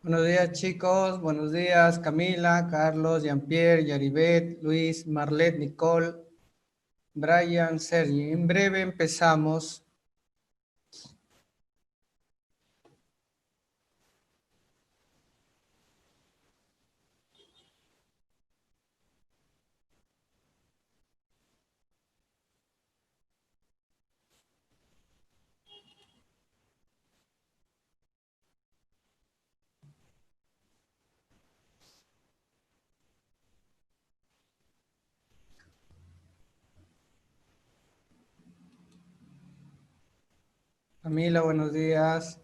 Buenos días, chicos. Buenos días, Camila, Carlos, Jean-Pierre, Yaribet, Luis, Marlet, Nicole, Brian, Sergi. En breve empezamos. Camila, buenos días.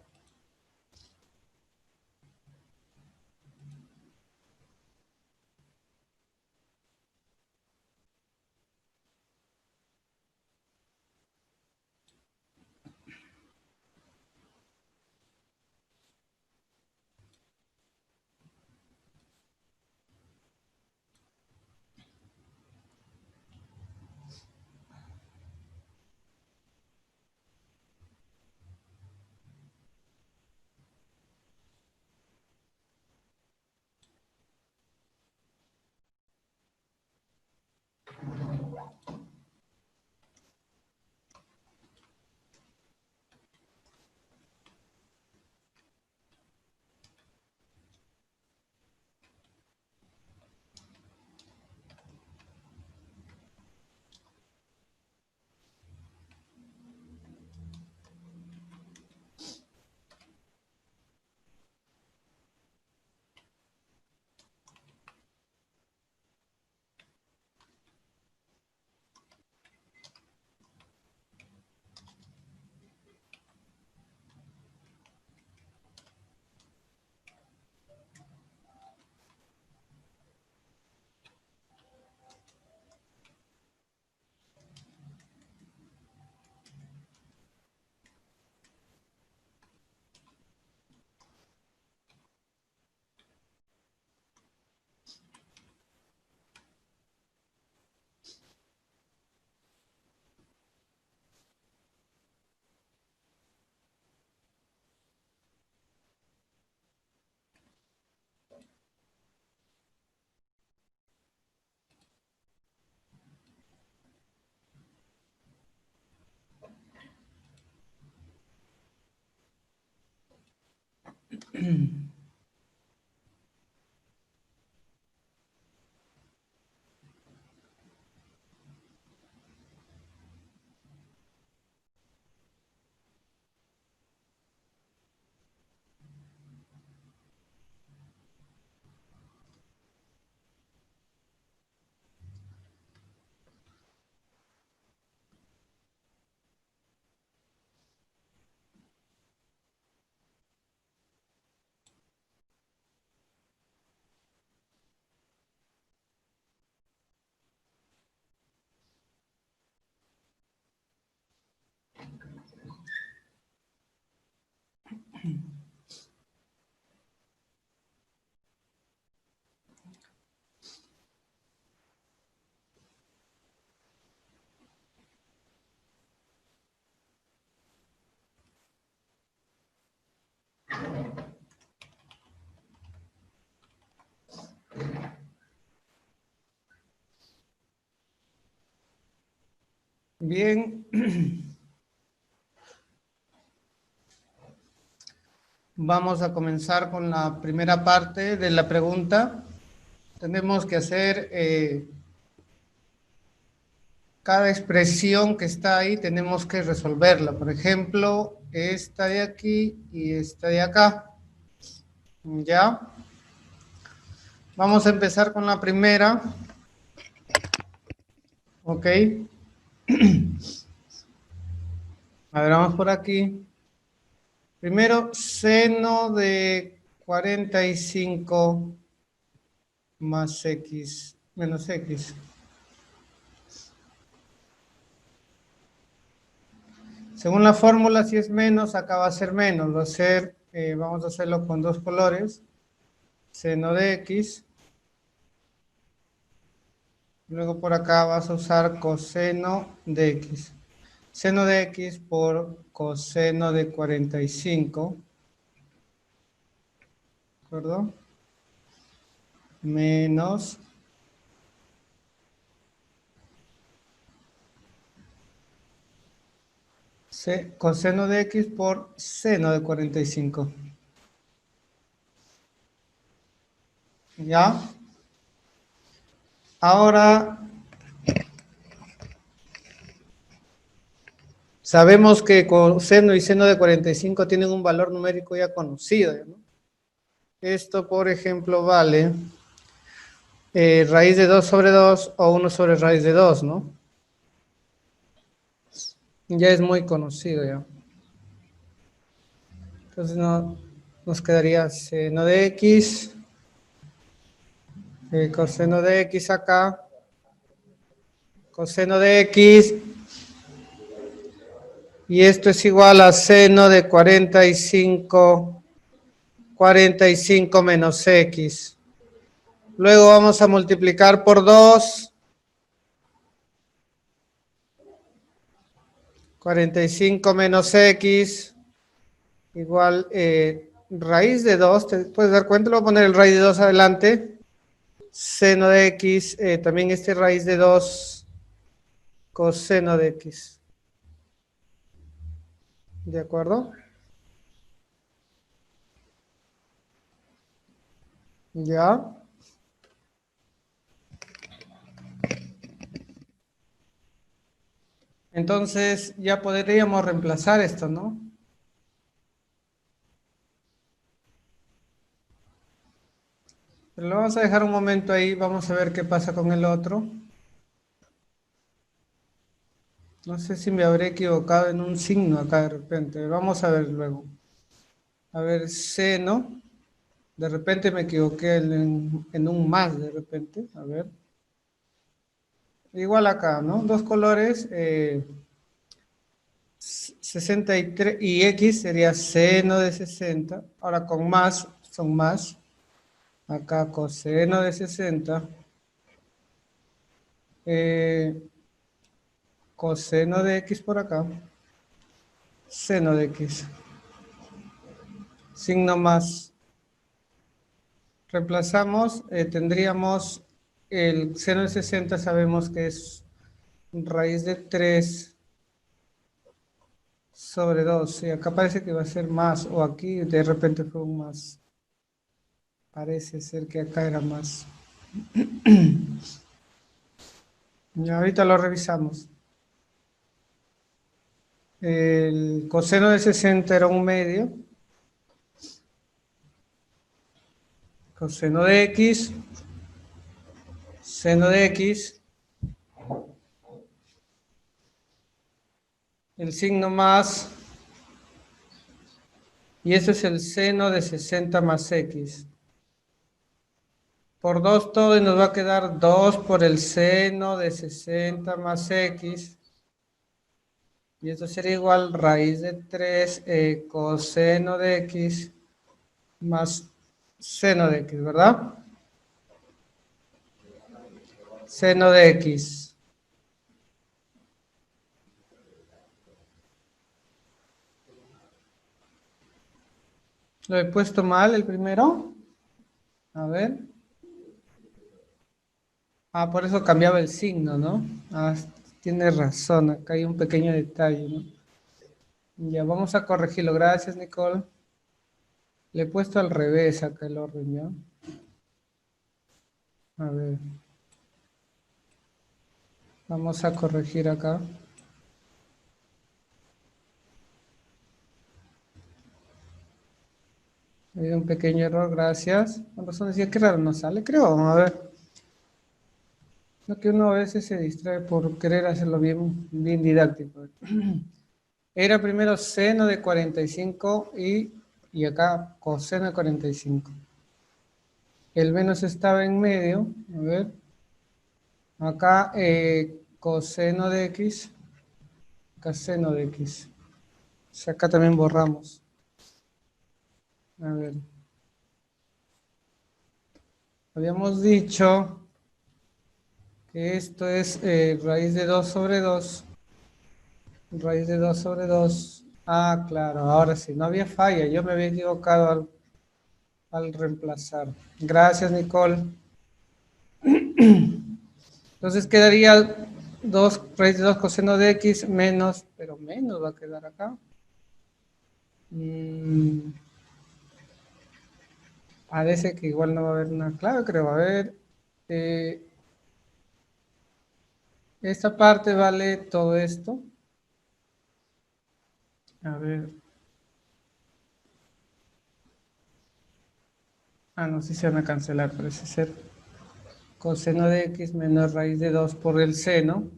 Bien. Vamos a comenzar con la primera parte de la pregunta. Tenemos que hacer cada expresión que está ahí, tenemos que resolverla. Por ejemplo, esta de aquí y esta de acá. ¿Ya? Vamos a empezar con la primera. Ok. A ver, vamos por aquí. Primero, seno de 45 más x menos x. Según la fórmula, si es menos, acá va a ser menos. Va a ser, vamos a hacerlo con dos colores. Seno de x. Luego por acá vas a usar coseno de x. seno de x por coseno de 45, ¿de acuerdo? Menos coseno de x por seno de 45. ¿Ya? Ahora sabemos que coseno y seno de 45 tienen un valor numérico ya conocido, ¿no? Esto, por ejemplo, vale raíz de 2 sobre 2 o 1 sobre raíz de 2, ¿no? Ya es muy conocido ya. Entonces nos quedaría seno de x, coseno de x acá, coseno de x, y esto es igual a seno de 45 menos x. Luego vamos a multiplicar por 2. 45 menos x igual raíz de 2. ¿Te puedes dar cuenta? Le voy a poner el raíz de 2 adelante. Seno de x, también este raíz de 2 coseno de x. ¿De acuerdo? Ya. Entonces ya podríamos reemplazar esto, ¿no? Pero lo vamos a dejar un momento ahí, vamos a ver qué pasa con el otro. No sé si me habré equivocado en un signo acá de repente. Vamos a ver luego. A ver, seno. De repente me equivoqué en un más, de repente. A ver. Igual acá, ¿no? Dos colores. 63 y x sería seno de 60. Ahora con más, son más. Acá coseno de 60. Coseno de x por acá. Seno de x. Signo más. Reemplazamos, tendríamos el seno de 60, sabemos que es raíz de 3 sobre 2. Y acá parece que va a ser más, o aquí de repente fue un más. Parece ser que acá era más. Y ahorita lo revisamos. El coseno de 60 era un medio. Coseno de x. Seno de x. El signo más. Y este es el seno de 60 más x. Por 2 todo y nos va a quedar 2 por el seno de 60 más x. Y esto sería igual raíz de 3 coseno de x más seno de x, ¿verdad? Seno de x. ¿Lo he puesto mal el primero? A ver. Ah, por eso cambiaba el signo, ¿no? Ah, tienes razón, acá hay un pequeño detalle, ¿no? Ya, vamos a corregirlo. Gracias, Nicole. Le he puesto al revés acá el orden, ¿ya? A ver. Vamos a corregir acá. Hay un pequeño error, gracias. Con razón decía que raro no sale, creo. Vamos a ver. Lo que uno a veces se distrae por querer hacerlo bien, bien didáctico. Era primero seno de 45 y acá coseno de 45. El menos estaba en medio. A ver. Acá coseno de x. Acá seno de x. O sea, acá también borramos. A ver. Habíamos dicho que esto es raíz de 2 sobre 2. Raíz de 2 sobre 2. Ah, claro, ahora sí, no había falla. Yo me había equivocado al reemplazar. Gracias, Nicole. Entonces quedaría 2 raíz de 2 coseno de x menos, pero menos va a quedar acá. Mm, parece que igual no va a haber una clave, creo. A ver. eh, esta parte vale todo esto. A ver. Ah, no, sí se van a cancelar, parece ser. Coseno de x menos raíz de 2 por el seno.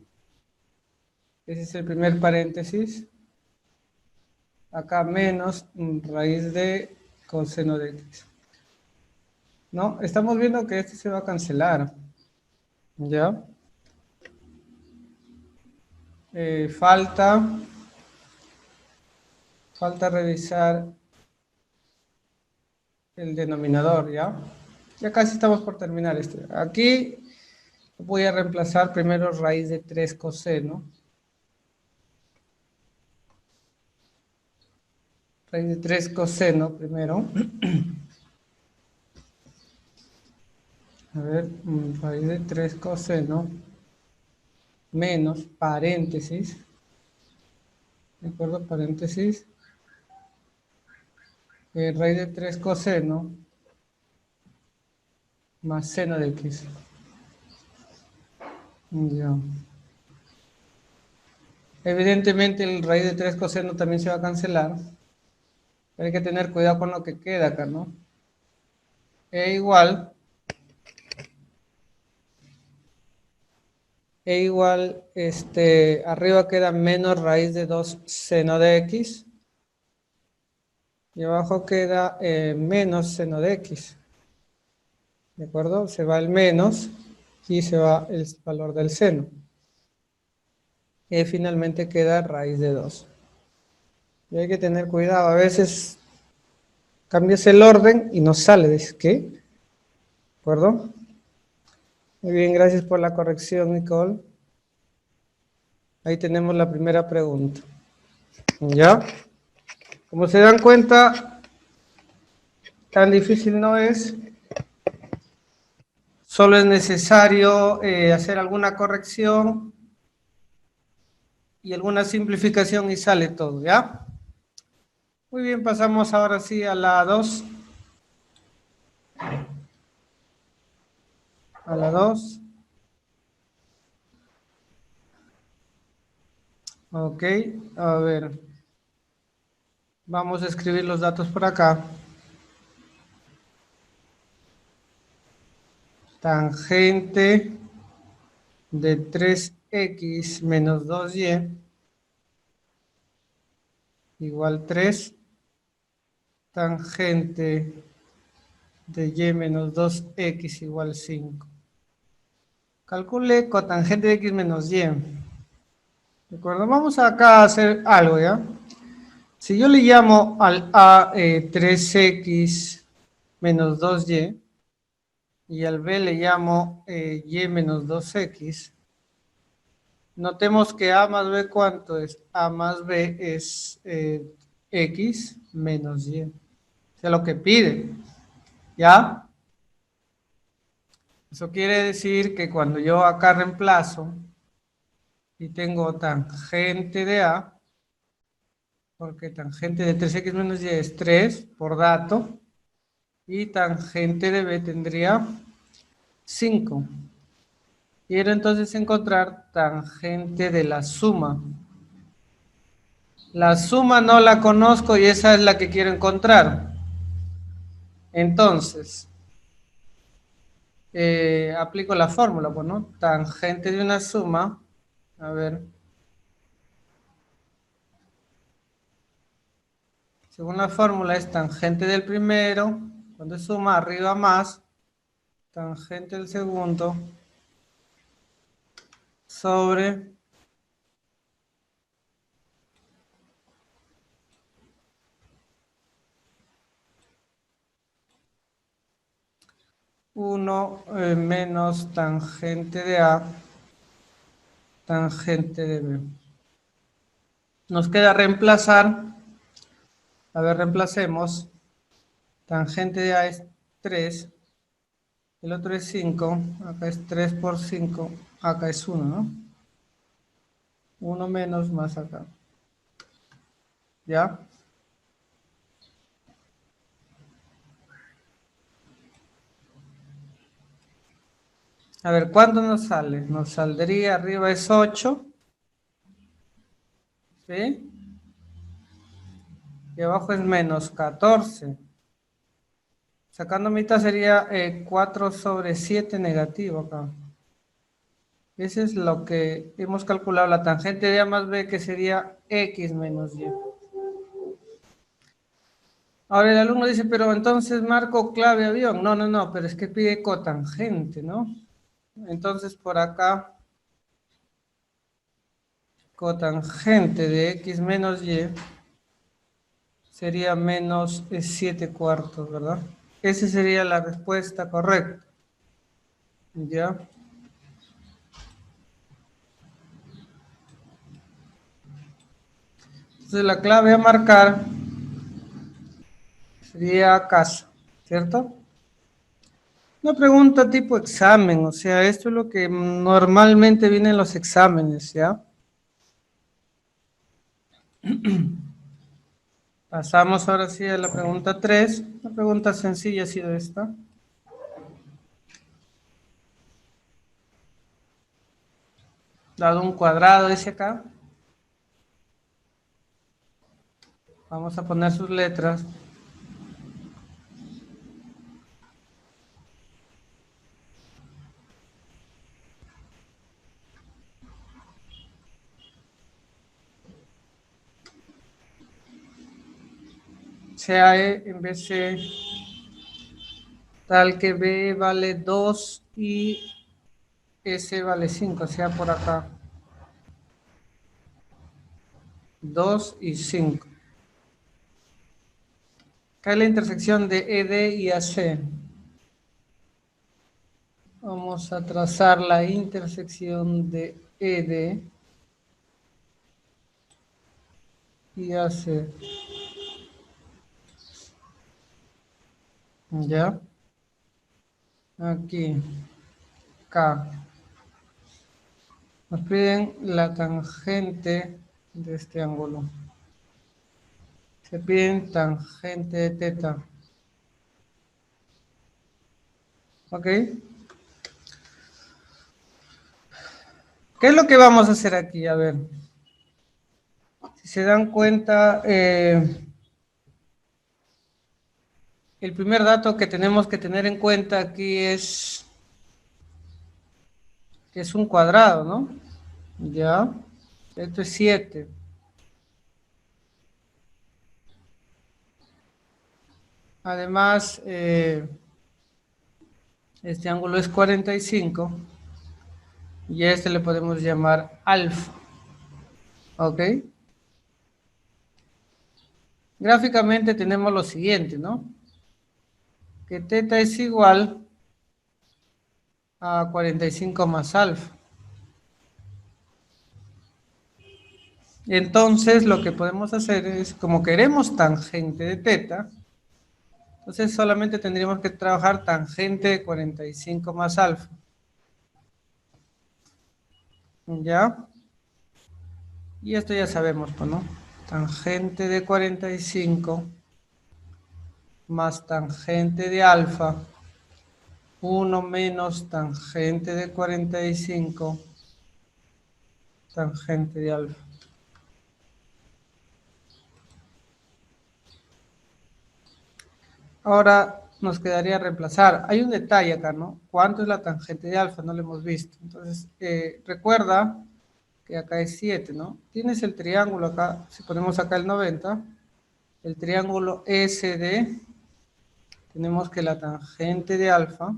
Ese es el primer paréntesis. Acá menos raíz de coseno de x. No, estamos viendo que este se va a cancelar. ¿Ya? Falta revisar el denominador, ¿ya? Ya casi estamos por terminar este. Aquí voy a reemplazar primero raíz de 3 coseno. Raíz de 3 coseno primero. A ver, raíz de 3 coseno menos paréntesis. ¿De acuerdo? Paréntesis. Raíz de 3 coseno más seno de x. Ya. Evidentemente el raíz de 3 coseno también se va a cancelar. Pero hay que tener cuidado con lo que queda acá, ¿no? E igual, arriba queda menos raíz de 2 seno de x. Y abajo queda menos seno de x. ¿De acuerdo? Se va el menos y se va el valor del seno. Y finalmente queda raíz de 2. Y hay que tener cuidado. A veces cambias el orden y no sale. ¿De qué? ¿De acuerdo? Muy bien, gracias por la corrección, Nicole. Ahí tenemos la primera pregunta. ¿Ya? Como se dan cuenta, tan difícil no es. Solo es necesario hacer alguna corrección y alguna simplificación y sale todo, ¿ya? Muy bien, pasamos ahora sí a la 2. A la 2. Ok, a ver. Vamos a escribir los datos por acá. Tangente de 3x menos 2y igual 3. Tangente de y menos 2x igual 5. Calcule cotangente de x menos y. ¿De acuerdo? Vamos acá a hacer algo, ¿ya? Si yo le llamo al a 3x menos 2y y al b le llamo y menos 2x, notemos que a más b, ¿cuánto es? A más b es x menos y. O sea, lo que pide, ¿ya? Eso quiere decir que cuando yo acá reemplazo y tengo tangente de a, porque tangente de 3x menos y es 3 por dato, y tangente de b tendría 5. Quiero entonces encontrar tangente de la suma. La suma no la conozco y esa es la que quiero encontrar. Entonces, aplico la fórmula, pues, ¿no? Tangente de una suma, a ver, según la fórmula es tangente del primero, cuando es suma arriba más, tangente del segundo, sobre 1 menos tangente de A, tangente de B. Nos queda reemplazar. A ver, reemplacemos. Tangente de A es 3. El otro es 5. Acá es 3 por 5. Acá es 1, ¿no? 1 menos más acá. ¿Ya? A ver, ¿cuánto nos sale? Nos saldría, arriba es 8. ¿Sí? Y abajo es menos 14. Sacando mitad sería 4 sobre 7 negativo acá. Ese es lo que hemos calculado. La tangente de A más B que sería X menos Y. Ahora el alumno dice, pero entonces marco clave avión. No, no, no, pero es que pide cotangente, ¿no? Entonces por acá, cotangente de X menos Y sería menos 7 cuartos, ¿verdad? Esa sería la respuesta correcta. ¿Ya? Entonces la clave a marcar sería casa, ¿cierto? Una pregunta tipo examen, o sea, esto es lo que normalmente viene en los exámenes, ¿ya? Pasamos ahora sí a la pregunta 3. Una pregunta sencilla ha sido esta. Dado un cuadrado, dice acá. Vamos a poner sus letras. Sea E en vez de tal que B vale 2 y S vale 5, sea por acá. 2 y 5. Acá es la intersección de ED y AC. Vamos a trazar la intersección de ED y AC. ¿Ya? Aquí. K. Nos piden la tangente de este ángulo. Se piden tangente de teta. ¿Ok? ¿Qué es lo que vamos a hacer aquí? A ver. Si se dan cuenta, el primer dato que tenemos que tener en cuenta aquí es que es un cuadrado, ¿no? Ya. Esto es 7. Además, este ángulo es 45 y a este le podemos llamar alfa. ¿Ok? Gráficamente tenemos lo siguiente, ¿no? Que teta es igual a 45 más alfa. Entonces, lo que podemos hacer es, como queremos tangente de teta, entonces solamente tendríamos que trabajar tangente de 45 más alfa. ¿Ya? Y esto ya sabemos, pues, ¿no? Tangente de 45 más tangente de alfa, 1 menos tangente de 45, tangente de alfa. Ahora nos quedaría reemplazar. Hay un detalle acá, ¿no? ¿Cuánto es la tangente de alfa? No lo hemos visto. Entonces, recuerda que acá es 7, ¿no? Tienes el triángulo acá, si ponemos acá el 90, el triángulo SD, tenemos que la tangente de alfa,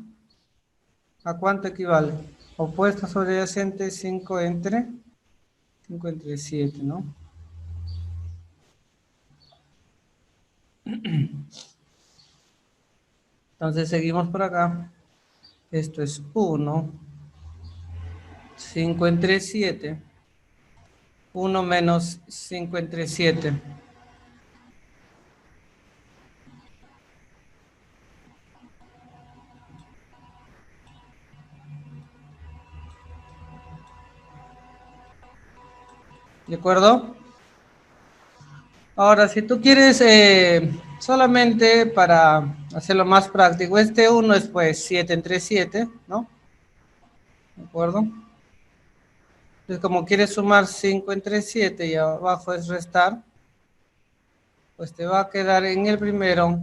¿a cuánto equivale? Opuesta sobre adyacente, 5 entre 7, ¿no? Entonces seguimos por acá. Esto es 1, 5 entre 7. 1 menos 5 entre 7. ¿De acuerdo? Ahora, si tú quieres solamente para hacerlo más práctico, este 1 es pues 7 entre 7, ¿no? ¿De acuerdo? Entonces, como quieres sumar 5 entre 7 y abajo es restar, pues te va a quedar en el primero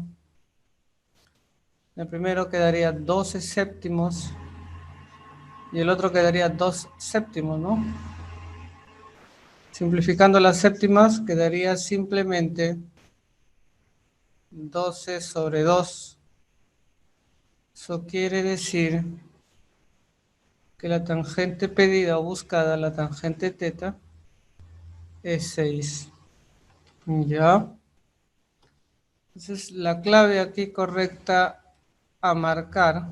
quedaría 12 séptimos y el otro quedaría 2 séptimos, ¿no? Simplificando las séptimas quedaría simplemente 12 sobre 2. Eso quiere decir que la tangente pedida o buscada, la tangente teta, es 6. ¿Ya? Entonces la clave aquí correcta a marcar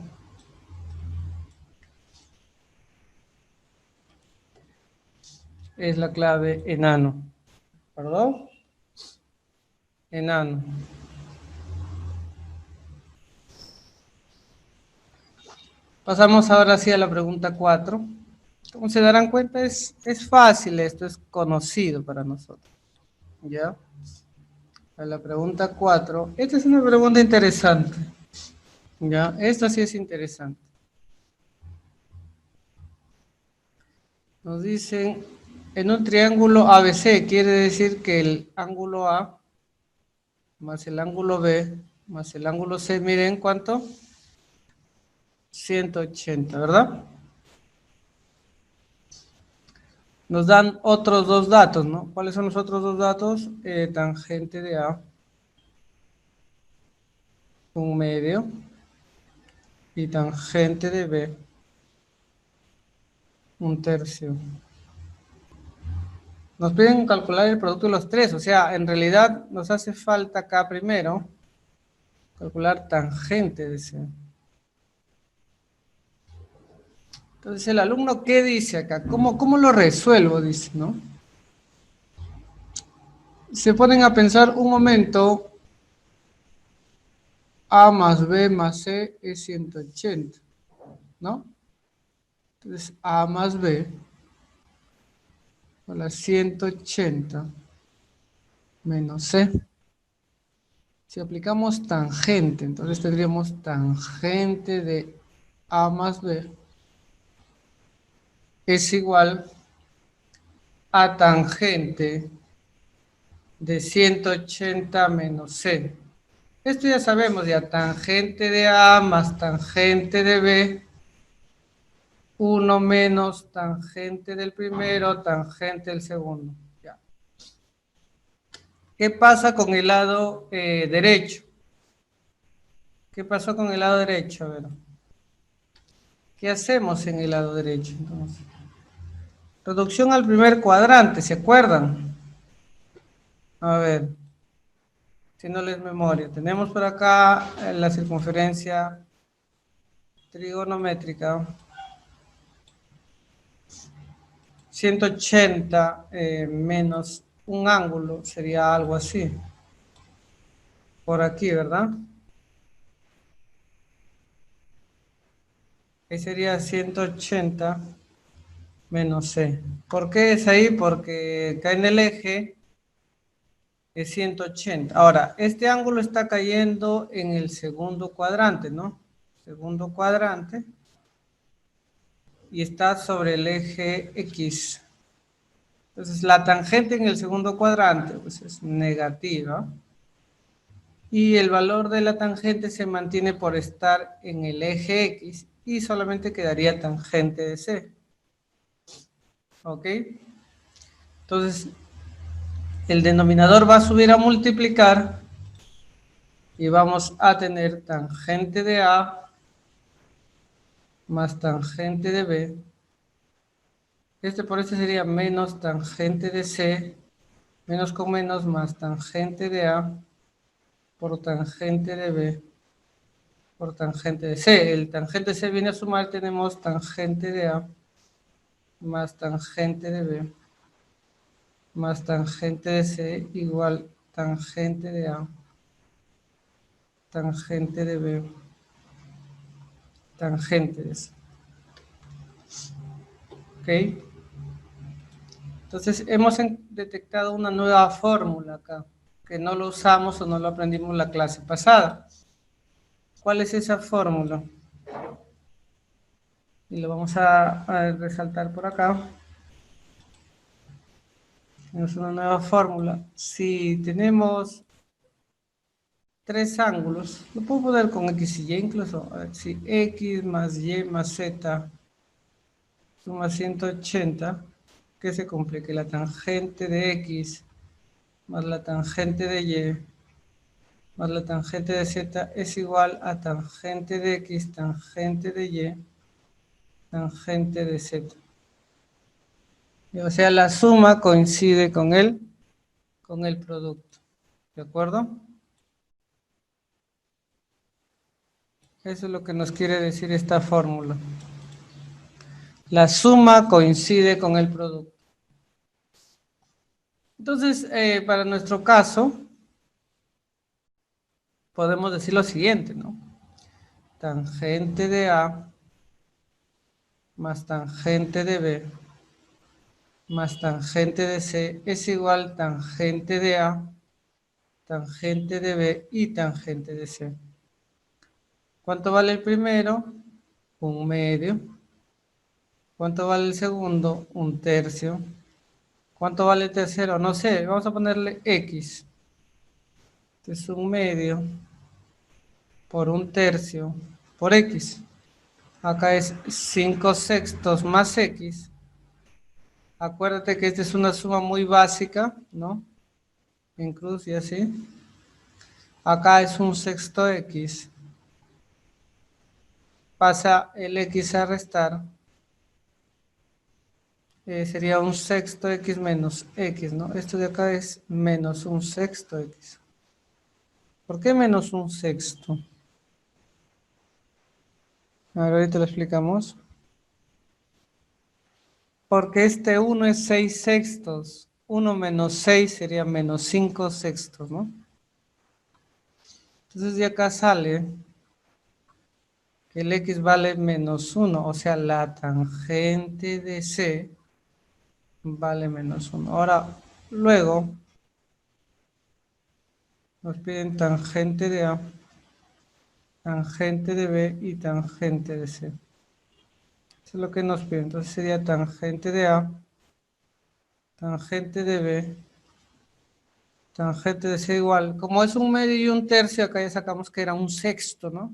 es la clave enano. ¿Perdón? Enano. Pasamos ahora sí a la pregunta 4. Como se darán cuenta, es fácil esto, es conocido para nosotros. ¿Ya? A la pregunta 4. Esta es una pregunta interesante. ¿Ya? Esta sí es interesante. Nos dicen, en un triángulo ABC, quiere decir que el ángulo A más el ángulo B más el ángulo C, miren cuánto, 180, ¿verdad? Nos dan otros dos datos, ¿no? ¿Cuáles son los otros dos datos? Tangente de A, 1/2, y tangente de B, 1/3. Nos piden calcular el producto de los tres, o sea, en realidad nos hace falta acá primero calcular tangente de C. Entonces el alumno, ¿qué dice acá? ¿Cómo lo resuelvo? Dice, ¿no? Se ponen a pensar un momento, A más B más C es 180, ¿no? Entonces A más B a la 180 menos C. Si aplicamos tangente, entonces tendríamos tangente de A más B es igual a tangente de 180 menos C. Esto ya sabemos, ya tangente de A más tangente de B, 1 menos tangente del primero, tangente del segundo. Ya. ¿Qué pasa con el lado derecho? ¿Qué pasó con el lado derecho? A ver. ¿Qué hacemos en el lado derecho entonces? Reducción al primer cuadrante, ¿se acuerdan? A ver, si no les memoria. Tenemos por acá la circunferencia trigonométrica. 180 menos un ángulo sería algo así. Por aquí, ¿verdad? Ahí sería 180 menos C. ¿Por qué es ahí? Porque cae en el eje es 180. Ahora, este ángulo está cayendo en el segundo cuadrante, ¿no? Segundo cuadrante. Y está sobre el eje X. Entonces, la tangente en el segundo cuadrante pues, es negativa. Y el valor de la tangente se mantiene por estar en el eje X y solamente quedaría tangente de C. ¿Ok? Entonces, el denominador va a subir a multiplicar y vamos a tener tangente de A más tangente de B. Por este sería menos tangente de C, menos con menos más tangente de A por tangente de B por tangente de C. El tangente de C viene a sumar, tenemos tangente de A más tangente de B más tangente de C igual tangente de A, tangente de B, tangente de C. ¿Ok? Entonces hemos detectado una nueva fórmula acá, que no lo usamos o no lo aprendimos la clase pasada. ¿Cuál es esa fórmula? Y lo vamos a resaltar por acá. Tenemos una nueva fórmula. Si tenemos tres ángulos, lo puedo poner con X y Y incluso. A ver, si X más Y más Z suma 180, ¿qué se cumple? Que la tangente de X más la tangente de Y más la tangente de Z es igual a tangente de X, tangente de Y, tangente de Z. O sea, la suma coincide con el producto. ¿De acuerdo? Eso es lo que nos quiere decir esta fórmula. La suma coincide con el producto. Entonces, para nuestro caso, podemos decir lo siguiente, ¿no? Tangente de A más tangente de B más tangente de C es igual tangente de A, tangente de B y tangente de C. ¿Cuánto vale el primero? 1/2. ¿Cuánto vale el segundo? 1/3. ¿Cuánto vale el tercero? No sé, vamos a ponerle X. Entonces 1/2 por 1/3 por X. Acá es 5/6 más X. Acuérdate que esta es una suma muy básica, ¿no? En cruz y así. Acá es 1/6 X. Pasa el X a restar. Sería 1/6 X menos X, ¿no? Esto de acá es menos 1/6 X. ¿Por qué menos 1/6? A ver, ahorita lo explicamos. Porque este 1 es 6/6. 1 menos 6 sería menos 5/6, ¿no? Entonces de acá sale que el X vale menos 1. O sea, la tangente de C vale menos 1. Ahora, luego, nos piden tangente de A, tangente de B y tangente de C. Eso es lo que nos piden. Entonces sería tangente de A, tangente de B, tangente de C igual. Como es 1/2 y 1/3, acá ya sacamos que era 1/6, ¿no?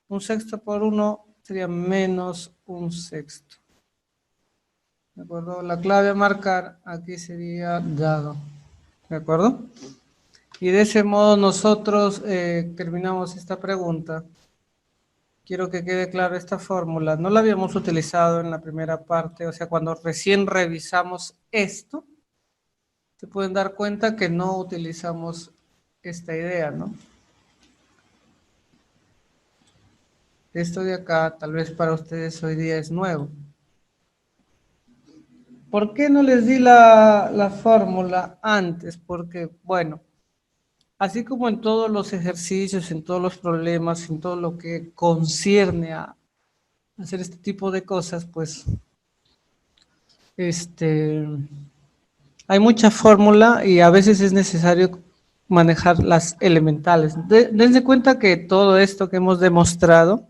1/6 por 1 sería menos 1/6. ¿De acuerdo? La clave a marcar aquí sería dado. ¿De acuerdo? Y de ese modo nosotros terminamos esta pregunta. Quiero que quede clara esta fórmula. No la habíamos utilizado en la primera parte, o sea, cuando recién revisamos esto, se pueden dar cuenta que no utilizamos esta idea, ¿no? Esto de acá, tal vez para ustedes hoy día es nuevo. ¿Por qué no les di la fórmula antes? Porque, bueno, así como en todos los ejercicios, en todos los problemas, en todo lo que concierne a hacer este tipo de cosas, pues, hay mucha fórmula y a veces es necesario manejar las elementales. Dense cuenta que todo esto que hemos demostrado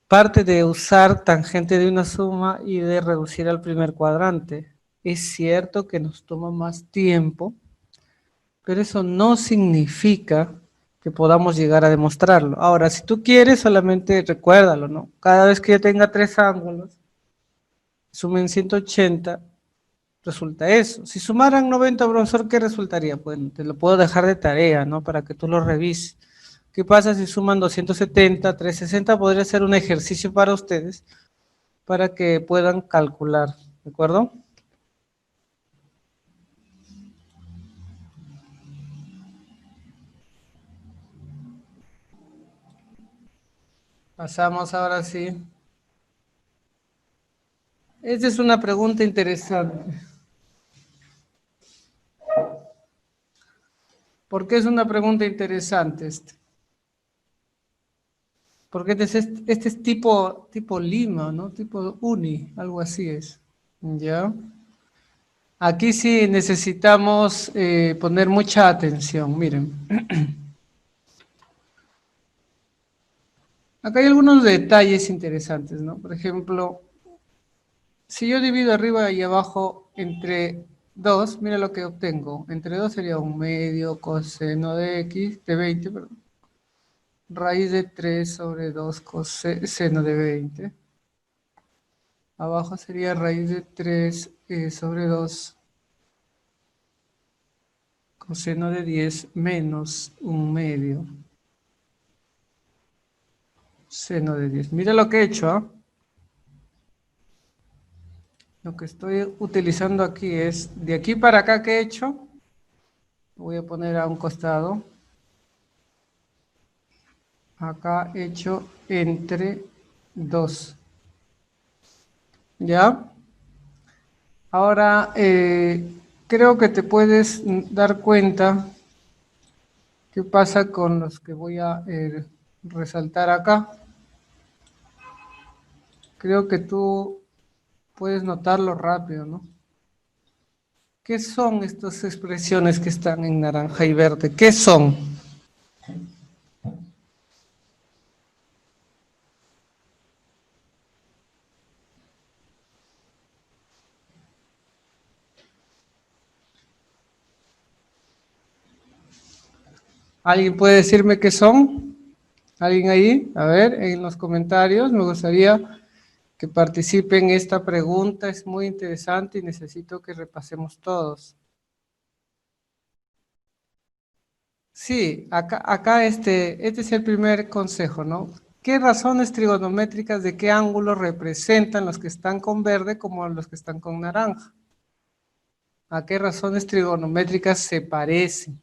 parte de usar tangente de una suma y de reducir al primer cuadrante. Es cierto que nos toma más tiempo, pero eso no significa que podamos llegar a demostrarlo. Ahora, si tú quieres, solamente recuérdalo, ¿no? Cada vez que yo tenga tres ángulos, sumen 180, resulta eso. Si sumaran 90, profesor, ¿qué resultaría? Bueno, te lo puedo dejar de tarea, ¿no? Para que tú lo revises. ¿Qué pasa si suman 270, 360? Podría ser un ejercicio para ustedes para que puedan calcular, ¿de acuerdo? Pasamos ahora sí. Esta es una pregunta interesante. Porque es una pregunta interesante porque este es tipo Lima, ¿no? Tipo Uni, algo así es. ¿Ya? Aquí sí necesitamos poner mucha atención, miren. Acá hay algunos detalles interesantes, ¿no? Por ejemplo, si yo divido arriba y abajo entre 2, mira lo que obtengo. Entre 2 sería un medio coseno de x, de 20, perdón. Raíz de 3 sobre 2 coseno de 20. Abajo sería raíz de 3 sobre 2 coseno de 10 menos un medio seno de 10. Mira lo que he hecho, ¿ah? Lo que estoy utilizando aquí es, de aquí para acá que he hecho, voy a poner a un costado. Acá hecho entre 2. ¿Ya? Ahora, creo que te puedes dar cuenta qué pasa con los que voy a resaltar acá. Creo que tú puedes notarlo rápido, ¿no? ¿Qué son estas expresiones que están en naranja y verde? ¿Qué son? ¿Alguien puede decirme qué son? ¿Alguien ahí? A ver, en los comentarios. Me gustaría que participen en esta pregunta. Es muy interesante y necesito que repasemos todos. Sí, acá este es el primer consejo, ¿no? ¿Qué razones trigonométricas de qué ángulo representan los que están con verde como los que están con naranja? ¿A qué razones trigonométricas se parecen?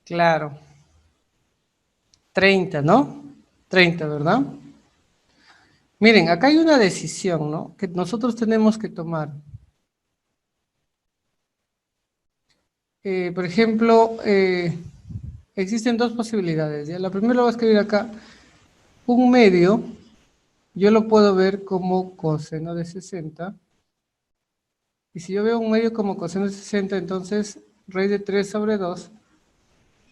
Claro, 30, ¿no? 30, ¿verdad? Miren, acá hay una decisión, ¿no? Que nosotros tenemos que tomar. Por ejemplo, existen dos posibilidades, ¿ya? La primera lo voy a escribir acá. Un medio, yo lo puedo ver como coseno de 60. Y si yo veo un medio como coseno de 60, entonces raíz de 3 sobre 2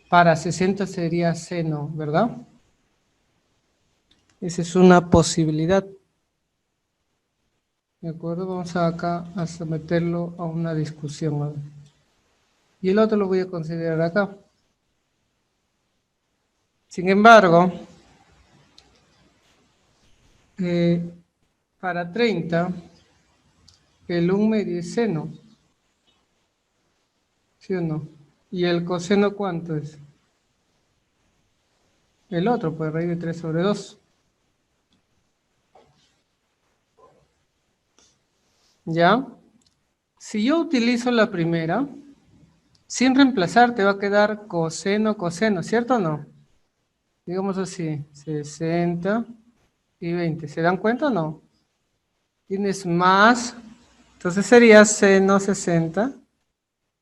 para 60 sería seno, ¿verdad? Esa es una posibilidad. ¿De acuerdo? Vamos acá a someterlo a una discusión. A ver. Y el otro lo voy a considerar acá. Sin embargo, eh, para 30, el 1 medio es seno, ¿sí o no? ¿Y el coseno cuánto es? El otro, pues raíz de 3 sobre 2. ¿Ya? Si yo utilizo la primera, sin reemplazar te va a quedar coseno, coseno, ¿cierto o no? Digamos así, 60 y 20. ¿Se dan cuenta o no? Tienes más, entonces sería seno 60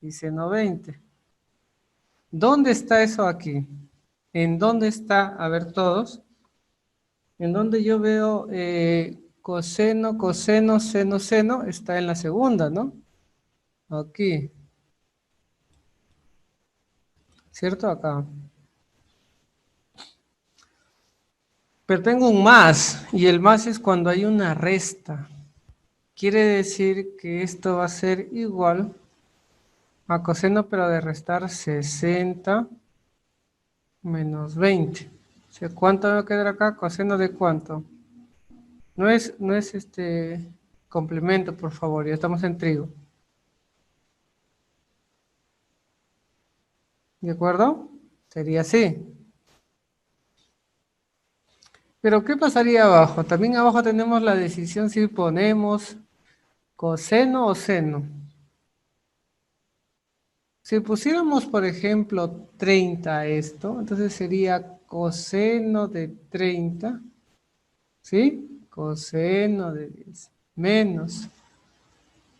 y seno 20. ¿Dónde está eso aquí? ¿En dónde está? A ver todos. En donde yo veo coseno, coseno, seno, seno, está en la segunda, ¿no? Aquí, ¿cierto? Acá. Pero tengo un más, y el más es cuando hay una resta. Quiere decir que esto va a ser igual a coseno, pero de restar 60 menos 20. O sea, ¿cuánto me va a quedar acá? ¿Coseno de cuánto? No es este complemento, por favor, ya estamos en trigo. ¿De acuerdo? Sería así. Pero ¿qué pasaría abajo? También abajo tenemos la decisión si ponemos coseno o seno. Si pusiéramos, por ejemplo, 30 a esto, entonces sería coseno de 30, ¿sí? Coseno de 10 menos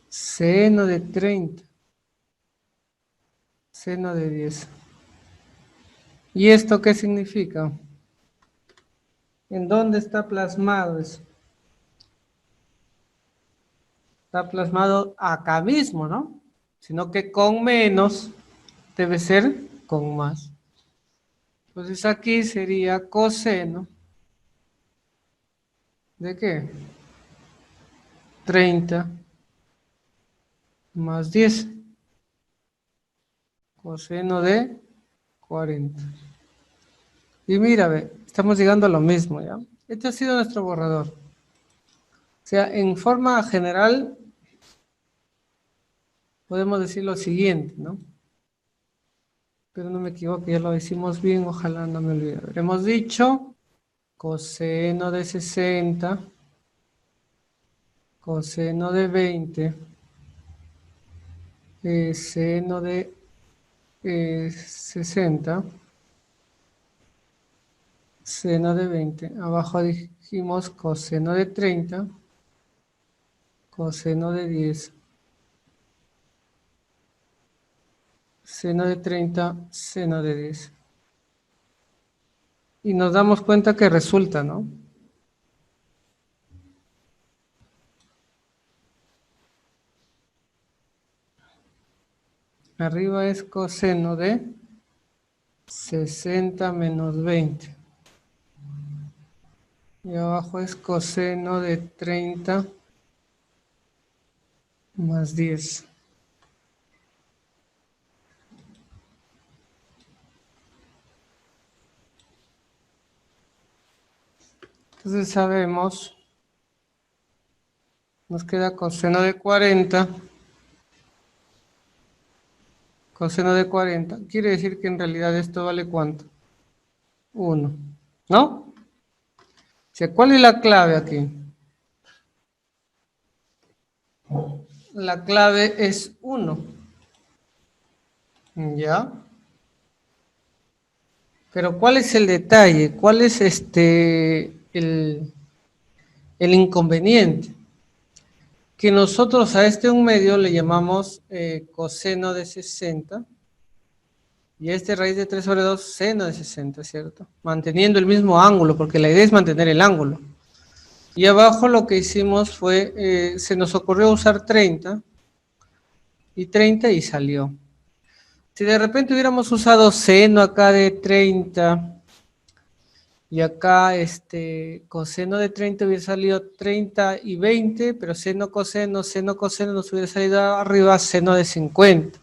seno de 30, seno de 10. ¿Y esto qué significa? ¿En dónde está plasmado eso? Está plasmado acá mismo, ¿no? Sino que con menos debe ser con más. Entonces aquí sería coseno ¿de qué? 30 más 10. Coseno de 40. Y mira, ve, estamos llegando a lo mismo, ¿ya? Este ha sido nuestro borrador. O sea, en forma general, podemos decir lo siguiente, ¿no? Pero no me equivoco, ya lo hicimos bien, ojalá no me olvide. Hemos dicho coseno de 60, coseno de 20, seno de 60, seno de 20. Abajo dijimos coseno de 30, coseno de 10, seno de 30, seno de 10. Y nos damos cuenta que resulta, ¿no? Arriba es coseno de 60 menos 20. Y abajo es coseno de 30 más 10. Entonces sabemos, nos queda coseno de 40. Coseno de 40. Quiere decir que en realidad esto vale ¿cuánto? 1. ¿No? O sea, ¿cuál es la clave aquí? La clave es 1. ¿Ya? Pero ¿cuál es el detalle? ¿Cuál es el inconveniente? Que nosotros a este un medio le llamamos coseno de 60 y a este raíz de 3 sobre 2 seno de 60, ¿cierto? Manteniendo el mismo ángulo, porque la idea es mantener el ángulo. Y abajo lo que hicimos fue, se nos ocurrió usar 30 y salió. Si de repente hubiéramos usado seno acá de 30 y acá coseno de 30 hubiera salido 30 y 20, pero seno, coseno nos hubiera salido arriba seno de 50.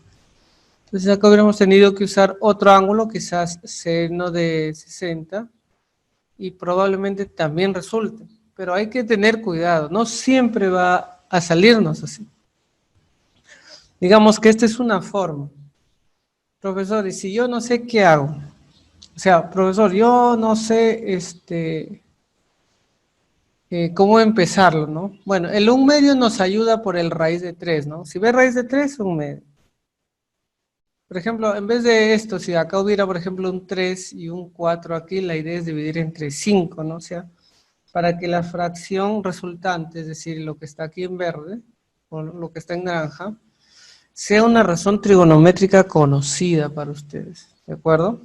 Entonces acá hubiéramos tenido que usar otro ángulo, quizás seno de 60, y probablemente también resulte. Pero hay que tener cuidado, no siempre va a salirnos así. Digamos que esta es una forma. Profesor, y si yo no sé qué hago, o sea, profesor, yo no sé cómo empezarlo, ¿no? Bueno, el 1 medio nos ayuda por el raíz de 3, ¿no? Si ve raíz de 3, 1 medio. Por ejemplo, en vez de esto, si acá hubiera, por ejemplo, un 3 y un 4 aquí, la idea es dividir entre 5, ¿no? O sea, para que la fracción resultante, es decir, lo que está aquí en verde, o lo que está en naranja, sea una razón trigonométrica conocida para ustedes, ¿de acuerdo?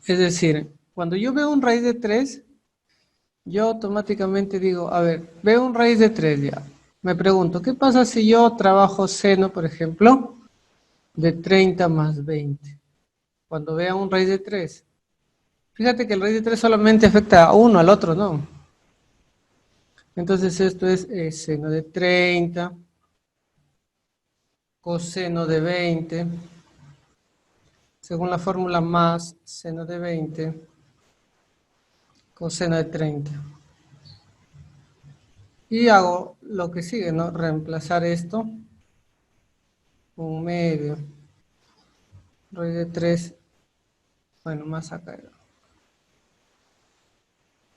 Es decir, cuando yo veo un raíz de 3, yo automáticamente digo, a ver, veo un raíz de 3 ya. Me pregunto, ¿qué pasa si yo trabajo seno, por ejemplo, de 30 más 20? Cuando vea un raíz de 3. Fíjate que el raíz de 3 solamente afecta a uno, al otro no. Entonces esto es seno de 30, coseno de 20, según la fórmula más seno de 20, coseno de 30. Y hago lo que sigue, ¿no? Reemplazar esto, 1 medio, raíz de 3, bueno, más acá,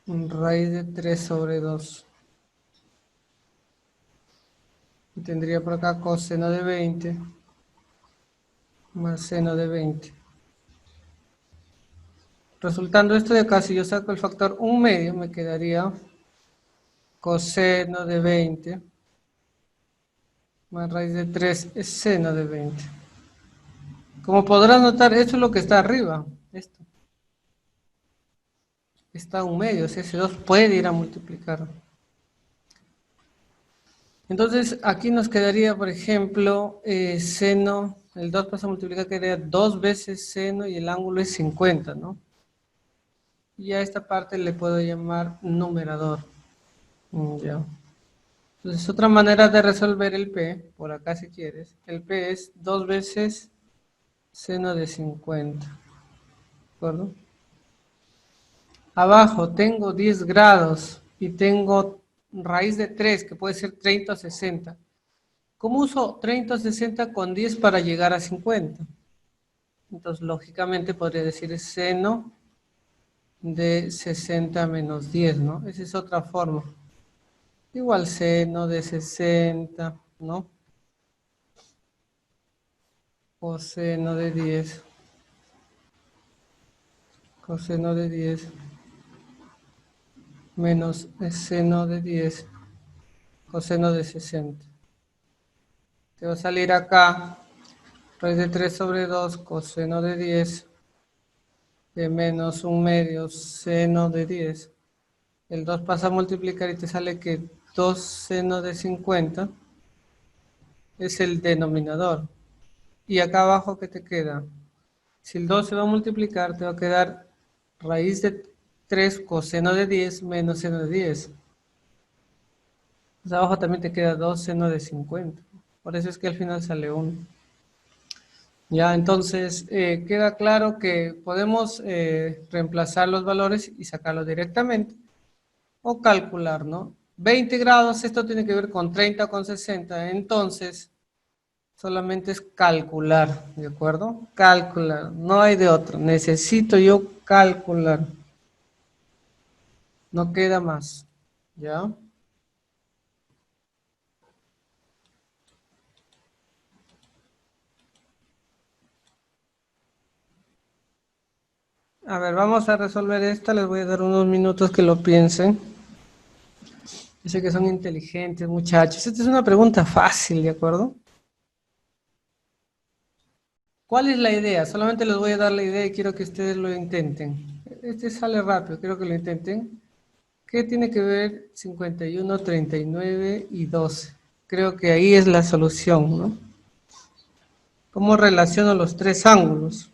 un raíz de 3 sobre 2. Tendría por acá coseno de 20 más seno de 20. Resultando esto de acá, si yo saco el factor 1/2, me quedaría coseno de 20 más raíz de 3 es seno de 20. Como podrás notar, esto es lo que está arriba. Esto está 1/2, o sea, ese 2 puede ir a multiplicar. Entonces, aquí nos quedaría, por ejemplo, seno, el 2 pasa a multiplicar, quedaría 2 veces seno y el ángulo es 50, ¿no? Y a esta parte le puedo llamar numerador. Ya. Entonces, otra manera de resolver el P, por acá si quieres, el P es 2 veces seno de 50. ¿De acuerdo? Abajo tengo 10 grados y tengo raíz de 3, que puede ser 30 o 60. ¿Cómo uso 30 o 60 con 10 para llegar a 50? Entonces, lógicamente podría decir seno de 60 menos 10, ¿no? Esa es otra forma. Igual seno de 60, ¿no? Coseno de 10. Coseno de 10 menos seno de 10. Coseno de 60. Te va a salir acá raíz de 3 sobre 2, coseno de 10, de menos 1/2 seno de 10. El 2 pasa a multiplicar y te sale que 2 seno de 50 es el denominador. Y acá abajo, ¿qué te queda? Si el 2 se va a multiplicar, te va a quedar raíz de 3 coseno de 10 menos seno de 10. Pues abajo también te queda 2 seno de 50. Por eso es que al final sale 1. Ya, entonces queda claro que podemos reemplazar los valores y sacarlos directamente o calcular, ¿no? 20 grados, esto tiene que ver con 30 o con 60, entonces solamente es calcular, ¿de acuerdo? Calcular, no hay de otro, necesito yo calcular, no queda más, ¿ya? A ver, vamos a resolver esta, les voy a dar unos minutos que lo piensen. Yo sé que son inteligentes, muchachos. Esta es una pregunta fácil, ¿de acuerdo? ¿Cuál es la idea? Solamente les voy a dar la idea y quiero que ustedes lo intenten. Este sale rápido, quiero que lo intenten. ¿Qué tiene que ver 51, 39 y 12? Creo que ahí es la solución, ¿no? ¿Cómo relaciono los tres ángulos?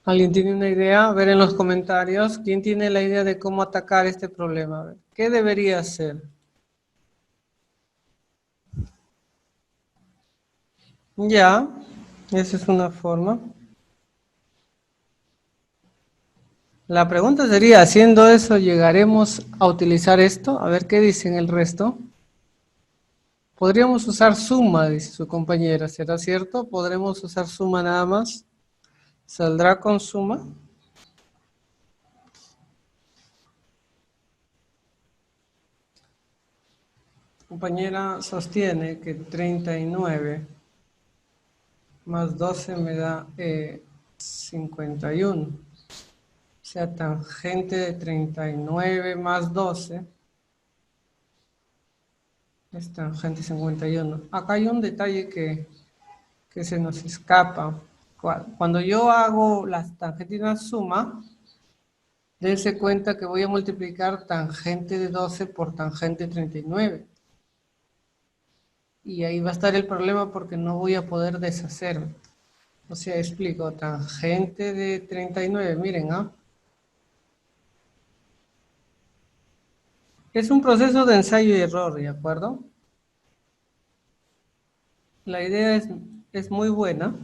¿Alguien tiene una idea? A ver en los comentarios. ¿Quién tiene la idea de cómo atacar este problema? A ver, ¿qué debería hacer? Ya, esa es una forma. La pregunta sería, haciendo eso, ¿llegaremos a utilizar esto? A ver qué dicen el resto. Podríamos usar suma, dice su compañera, ¿será cierto? ¿Podremos usar suma nada más? ¿Saldrá con suma? Compañera sostiene que 39 más 12 me da 51. O sea, tangente de 39 más 12 es tangente 51. Acá hay un detalle que se nos escapa. Cuando yo hago las tangentes y una suma, dense cuenta que voy a multiplicar tangente de 12 por tangente de 39. Y ahí va a estar el problema porque no voy a poder deshacer. O sea, explico, tangente de 39, miren, ¿ah? Es un proceso de ensayo y error, ¿de acuerdo? La idea es muy buena,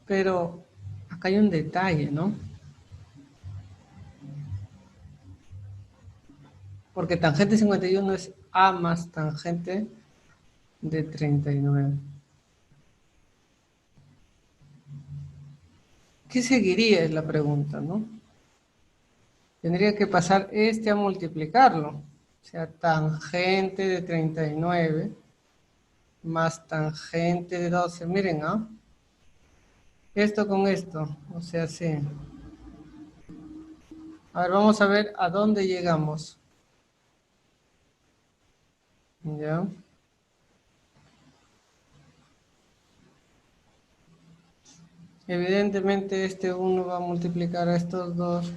pero acá hay un detalle, ¿no? Porque tangente 51 es A más tangente de 39. ¿Qué seguiría? Es la pregunta, ¿no? Tendría que pasar este a multiplicarlo. O sea, tangente de 39 más tangente de 12. Miren, ¿ah? Esto con esto. O sea, sí. A ver, vamos a ver a dónde llegamos. ¿Ya? Evidentemente este 1 va a multiplicar a estos dos.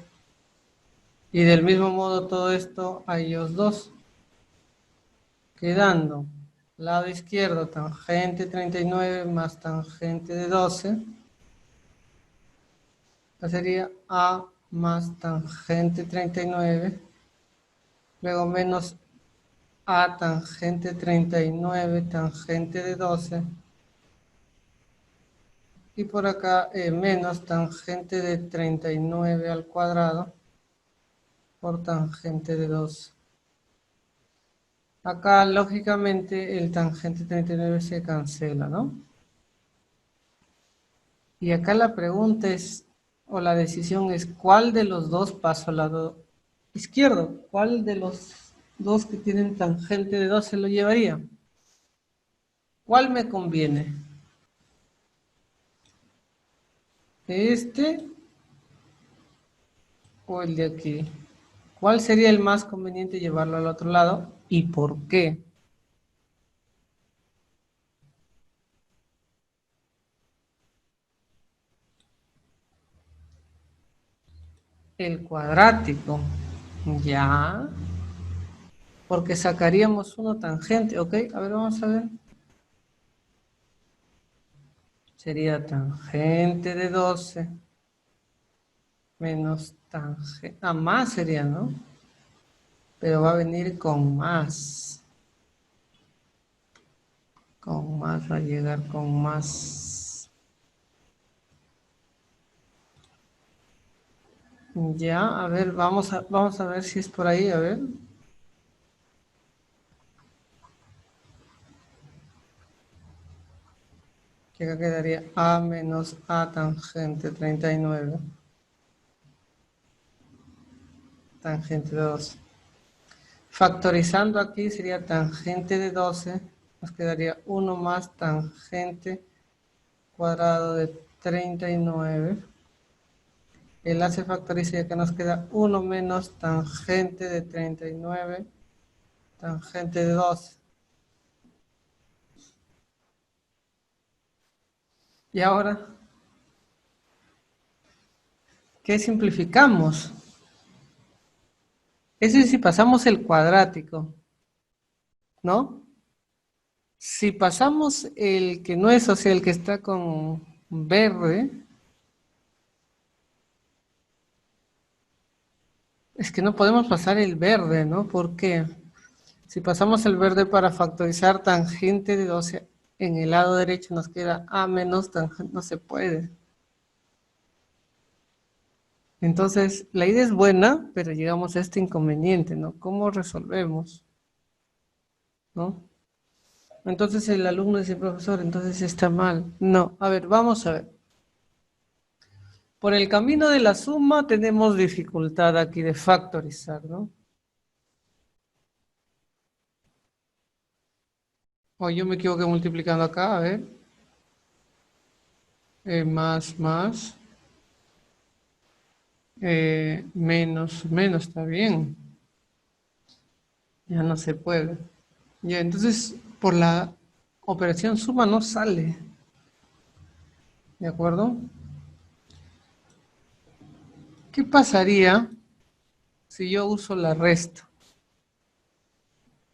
Y del mismo modo todo esto a ellos dos. Quedando lado izquierdo tangente 39 más tangente de 12. Sería A más tangente 39. Luego menos A tangente 39 tangente de 12. Y por acá menos tangente de 39 al cuadrado por tangente de 2. Acá, lógicamente, el tangente 39 se cancela, ¿no? Y acá la pregunta es, o la decisión es, ¿cuál de los dos paso al lado izquierdo? ¿Cuál de los dos que tienen tangente de 2 se lo llevaría? ¿Cuál me conviene? ¿Este o el de aquí? ¿Cuál sería el más conveniente llevarlo al otro lado y por qué? El cuadrático. Ya. Porque sacaríamos uno tangente, ¿ok? A ver, vamos a ver. Sería tangente de 12 menos tangente. Ah, más sería, ¿no? Pero va a venir con más. Con más, va a llegar con más. Ya, a ver, vamos a ver si es por ahí, a ver. Que acá quedaría A menos A tangente 39. Tangente de 12. Factorizando aquí sería tangente de 12. Nos quedaría 1 más tangente cuadrado de 39. El A se factoriza y acá nos queda 1 menos tangente de 39, tangente de 12. Y ahora, ¿qué simplificamos? Eso es si pasamos el cuadrático, ¿no? Si pasamos el que no es, o sea, el que está con verde, es que no podemos pasar el verde, ¿no? ¿Por qué? Si pasamos el verde para factorizar tangente de 12, en el lado derecho nos queda A menos tangente, no se puede. Entonces, la idea es buena, pero llegamos a este inconveniente, ¿no? ¿Cómo resolvemos? ¿No? Entonces el alumno dice, profesor, entonces está mal. No, a ver, vamos a ver. Por el camino de la suma tenemos dificultad aquí de factorizar, ¿no? O yo me equivoqué multiplicando acá, a ver. Más. Menos está bien. Ya no se puede. Ya, entonces por la operación suma no sale. ¿De acuerdo? ¿Qué pasaría si yo uso la resta?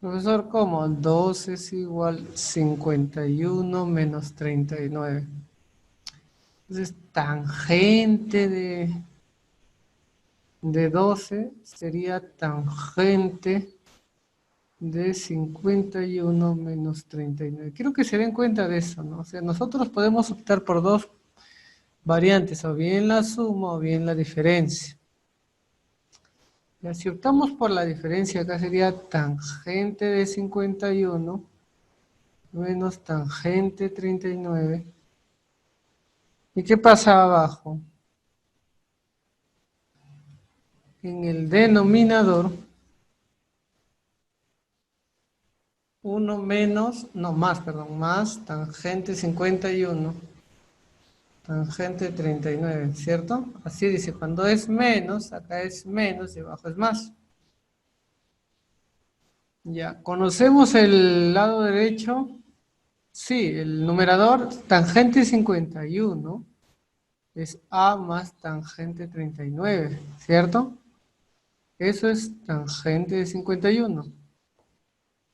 Profesor, ¿cómo? 2 es igual 51 menos 39. Entonces, tangente de 12 sería tangente de 51 menos 39. Quiero que se den cuenta de eso, ¿no? O sea, nosotros podemos optar por dos variantes, o bien la suma o bien la diferencia. Ya, si optamos por la diferencia, acá sería tangente de 51 menos tangente 39. ¿Y qué pasa abajo? En el denominador, 1 menos, no más, perdón, más tangente 51, tangente 39, ¿cierto? Así dice, cuando es menos, acá es menos y abajo es más. Ya, ¿conocemos el lado derecho? Sí, el numerador, tangente 51 es a más tangente 39, ¿cierto? Eso es tangente de 51.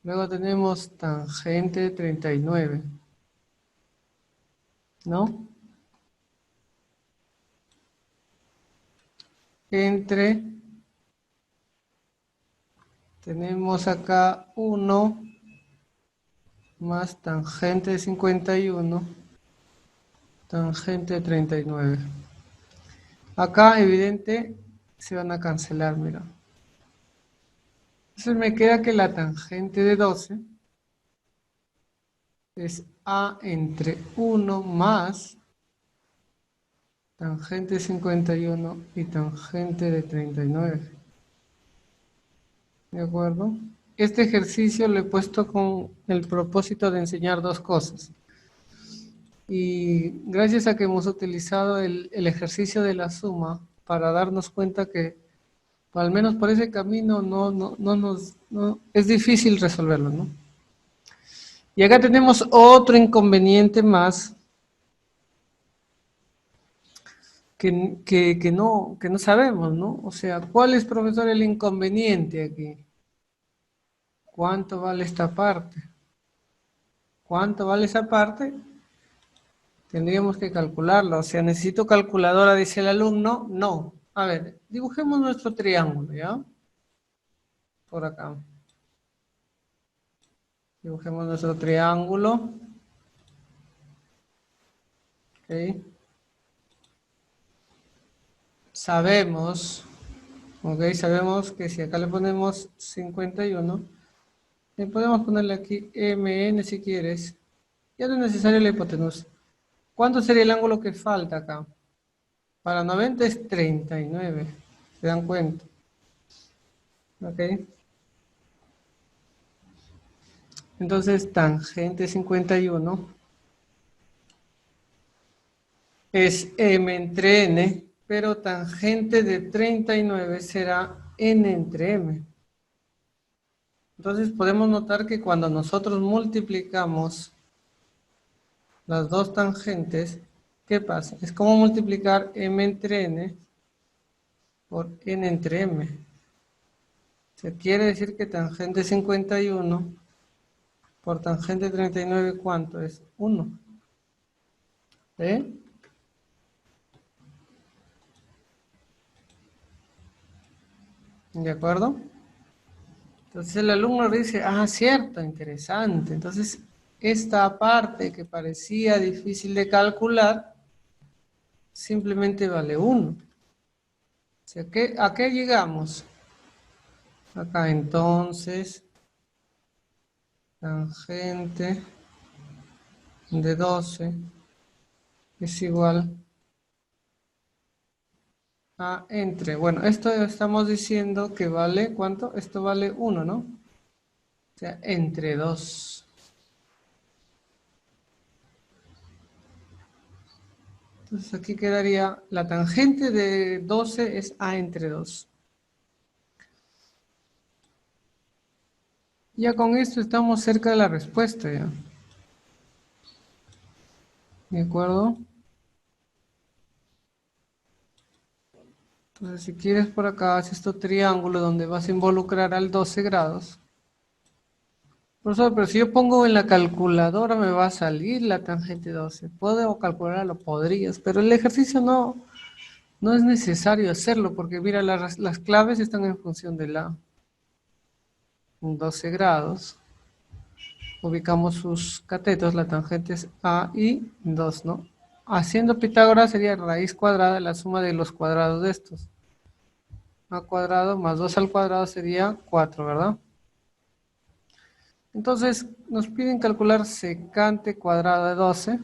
Luego tenemos tangente de 39, ¿no? Entre, tenemos acá 1 más tangente de 51, tangente de 39. Acá, evidente, se van a cancelar, mira. Entonces me queda que la tangente de 12 es a entre 1 más tangente de 51 y tangente de 39. ¿De acuerdo? Este ejercicio lo he puesto con el propósito de enseñar dos cosas. Y gracias a que hemos utilizado el ejercicio de la suma para darnos cuenta que, o al menos por ese camino, es difícil resolverlo, ¿no? Y acá tenemos otro inconveniente más que no sabemos, ¿no? O sea, ¿cuál es, profesor, el inconveniente aquí? ¿Cuánto vale esta parte? ¿Cuánto vale esa parte? Tendríamos que calcularlo. O sea, ¿necesito calculadora, dice el alumno? No. A ver, dibujemos nuestro triángulo, ¿ya? Por acá. Dibujemos nuestro triángulo. ¿Ok? Sabemos, ¿ok? Sabemos que si acá le ponemos 51, le podemos ponerle aquí MN si quieres. Ya no es necesario la hipotenusa. ¿Cuánto sería el ángulo que falta acá? Para 90 es 39. ¿Se dan cuenta? ¿Ok? Entonces, tangente 51 es m entre n, pero tangente de 39 será n entre m. Entonces podemos notar que cuando nosotros multiplicamos las dos tangentes, ¿qué pasa? Es como multiplicar m entre n por n entre m. Se quiere decir que tangente 51 por tangente 39, ¿cuánto es? 1. ¿Eh? ¿De acuerdo? Entonces el alumno dice, ah, cierto, interesante. Entonces, esta parte que parecía difícil de calcular, simplemente vale 1. O sea, ¿a qué llegamos? Acá entonces, tangente de 12 es igual a entre, bueno, esto estamos diciendo que vale, ¿cuánto? Esto vale 1, ¿no? O sea, entre 2. Entonces aquí quedaría, la tangente de 12 es a entre 2. Ya con esto estamos cerca de la respuesta, ¿ya? ¿De acuerdo? Entonces, si quieres por acá, haces tu triángulo donde vas a involucrar al 12 grados. Profesor, pero si yo pongo en la calculadora me va a salir la tangente 12. Puedo calcularlo, podrías, pero el ejercicio no es necesario hacerlo porque mira, las claves están en función de la 12 grados. Ubicamos sus catetos, la tangente es A y 2, ¿no? Haciendo Pitágoras sería raíz cuadrada de la suma de los cuadrados de estos. A cuadrado más 2 al cuadrado sería 4, ¿verdad? Entonces, nos piden calcular secante cuadrado de 12.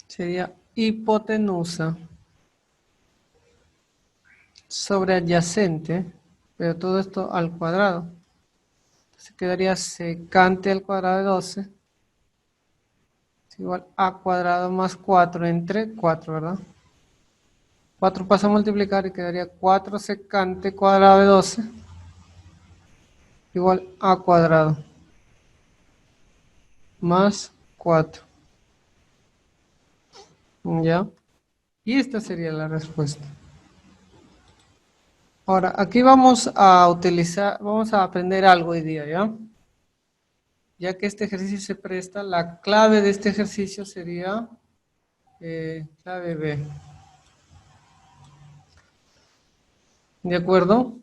Sería hipotenusa sobre adyacente, pero todo esto al cuadrado. Entonces quedaría secante al cuadrado de 12 es igual a cuadrado más 4 entre 4, ¿verdad? 4 pasa a multiplicar y quedaría 4 secante cuadrado de 12 igual a cuadrado más 4. ¿Ya? Y esta sería la respuesta. Ahora, aquí vamos a utilizar, vamos a aprender algo hoy día, ¿ya? Ya que este ejercicio se presta, la clave de este ejercicio sería clave B. ¿De acuerdo?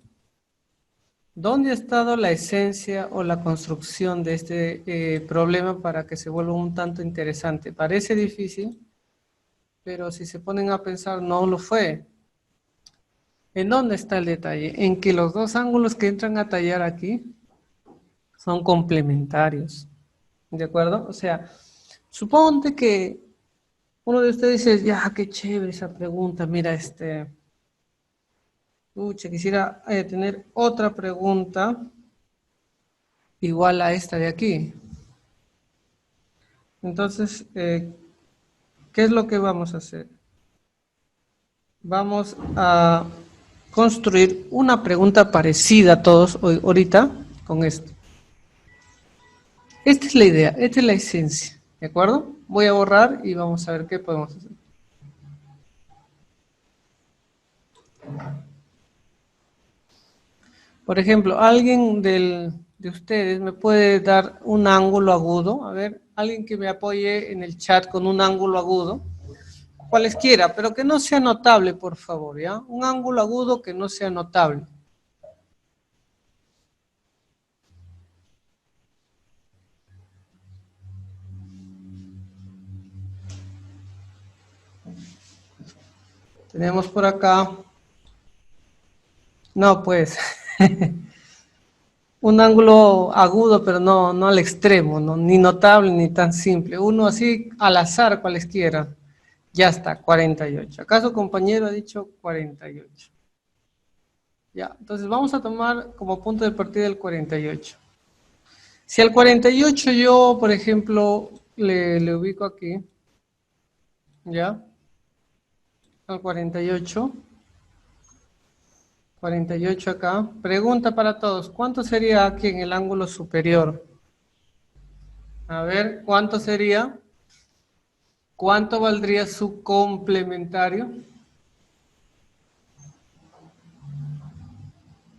¿Dónde ha estado la esencia o la construcción de este problema para que se vuelva un tanto interesante? Parece difícil, pero si se ponen a pensar, no lo fue. ¿En dónde está el detalle? En que los dos ángulos que entran a tallar aquí son complementarios. ¿De acuerdo? O sea, suponte que uno de ustedes dice, ya, qué chévere esa pregunta, mira, quisiera tener otra pregunta igual a esta de aquí. Entonces, ¿qué es lo que vamos a hacer? Vamos a construir una pregunta parecida a todos hoy, ahorita con esto. Esta es la idea, esta es la esencia, ¿de acuerdo? Voy a borrar y vamos a ver qué podemos hacer. Por ejemplo, alguien de ustedes me puede dar un ángulo agudo. A ver, alguien que me apoye en el chat con un ángulo agudo. Cualesquiera, pero que no sea notable, por favor, ¿ya? Un ángulo agudo que no sea notable. Tenemos por acá. No, pues. Un ángulo agudo, pero no al extremo, ¿no? Ni notable ni tan simple. Uno así al azar, cualesquiera. Ya está, 48. ¿Acaso compañero ha dicho 48? Ya, entonces vamos a tomar como punto de partida el 48. Si al 48 yo, por ejemplo, le ubico aquí, ¿ya? Al 48. 48 acá. Pregunta para todos. ¿Cuánto sería aquí en el ángulo superior? A ver, ¿cuánto sería? ¿Cuánto valdría su complementario?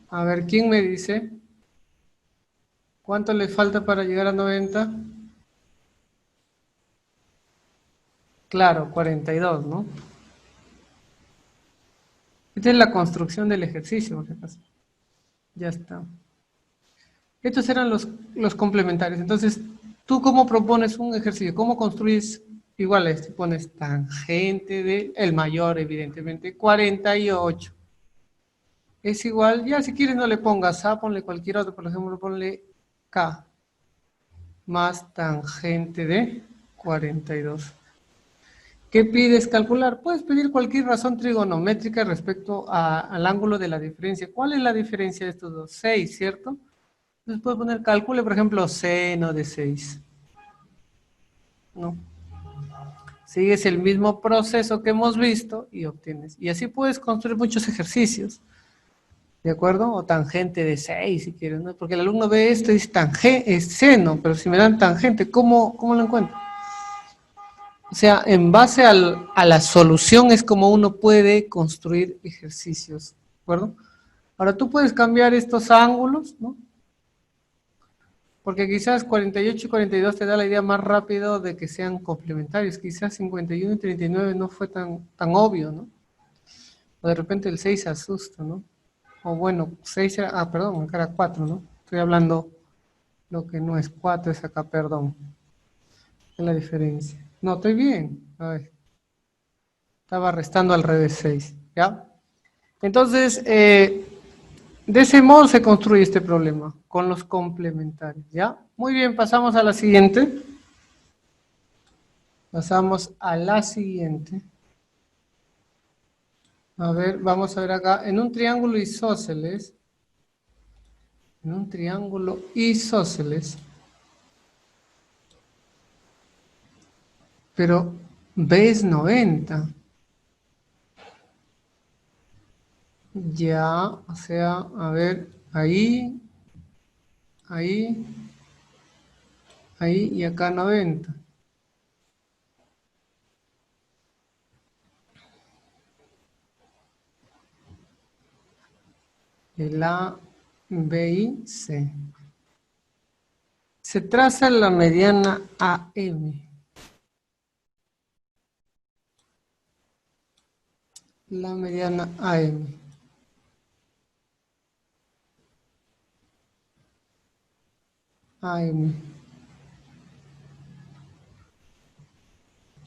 A ver, ¿quién me dice? ¿Cuánto le falta para llegar a 90? Claro, 42, ¿no? Esta es la construcción del ejercicio, por si acaso. Ya está. Estos eran los complementarios. Entonces, ¿tú cómo propones un ejercicio? ¿Cómo construyes igual a este? Pones tangente de el mayor, evidentemente, 48. Es igual, ya si quieres no le pongas A, ponle cualquier otro, por ejemplo, ponle K más tangente de 42. ¿Qué pides calcular? Puedes pedir cualquier razón trigonométrica respecto al ángulo de la diferencia. ¿Cuál es la diferencia de estos dos? 6, ¿cierto? Entonces puedes poner, calcule, por ejemplo, seno de 6. ¿No? Sigues el mismo proceso que hemos visto y obtienes. Y así puedes construir muchos ejercicios. ¿De acuerdo? O tangente de 6 si quieres, ¿no? Porque el alumno ve esto y dice tangente, es seno, pero si me dan tangente, ¿cómo lo encuentro? O sea, en base a la solución es como uno puede construir ejercicios, ¿de acuerdo? Ahora tú puedes cambiar estos ángulos, ¿no? Porque quizás 48 y 42 te da la idea más rápido de que sean complementarios. Quizás 51 y 39 no fue tan obvio, ¿no? O de repente el 6 asusta, ¿no? O bueno, 6 era, perdón, acá era 4, ¿no? Estoy hablando lo que no es 4, es acá, perdón. Es la diferencia. No, estoy bien. A ver. Estaba restando al revés 6, ¿ya? Entonces, De ese modo se construye este problema, con los complementarios, ¿ya? Muy bien, pasamos a la siguiente. Pasamos a la siguiente. A ver, vamos a ver acá. En un triángulo isósceles, pero B es 90. Ya, o sea, a ver, ahí, ahí, ahí y acá 90. El A, B y C. Se traza la mediana AM. La mediana AM. AM.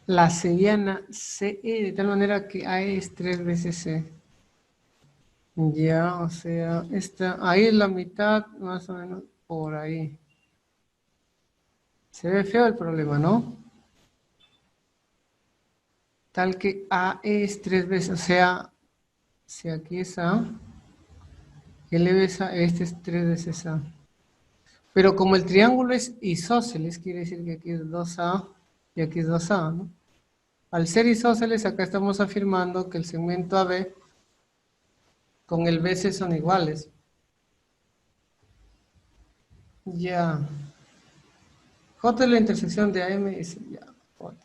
La seriana CE, de tal manera que A es 3 veces C. Ya, o sea, ahí es la mitad, más o menos, por ahí. Se ve feo el problema, ¿no? Tal que A es 3 veces, o sea, si aquí es A, L es A, este es 3 veces A. Pero como el triángulo es isósceles, quiere decir que aquí es 2A y aquí es 2A, ¿no? Al ser isósceles, acá estamos afirmando que el segmento AB con el BC son iguales. Ya. J es la intersección de AM y C, ya. J.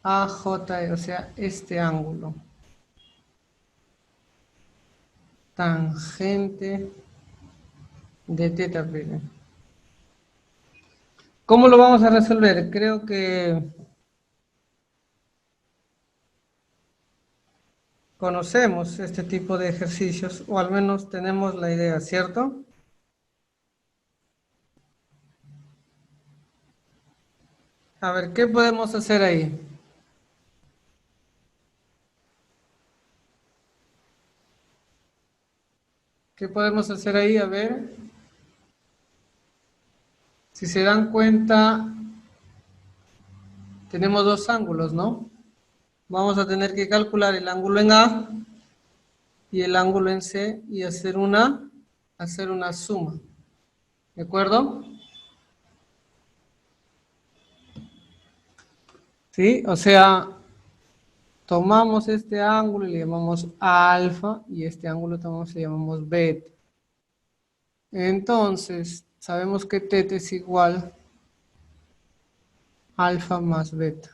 AJ, o sea, este ángulo. Tangente de teta, pero. ¿Cómo lo vamos a resolver? Creo que conocemos este tipo de ejercicios, o al menos tenemos la idea, ¿cierto? A ver, ¿qué podemos hacer ahí? ¿Qué podemos hacer ahí? A ver, si se dan cuenta, tenemos dos ángulos, ¿no? Vamos a tener que calcular el ángulo en A y el ángulo en C y hacer una suma. ¿De acuerdo? ¿Sí? O sea, tomamos este ángulo y le llamamos alfa y este ángulo tomamos y le llamamos beta. Entonces, sabemos que teta es igual a alfa más beta.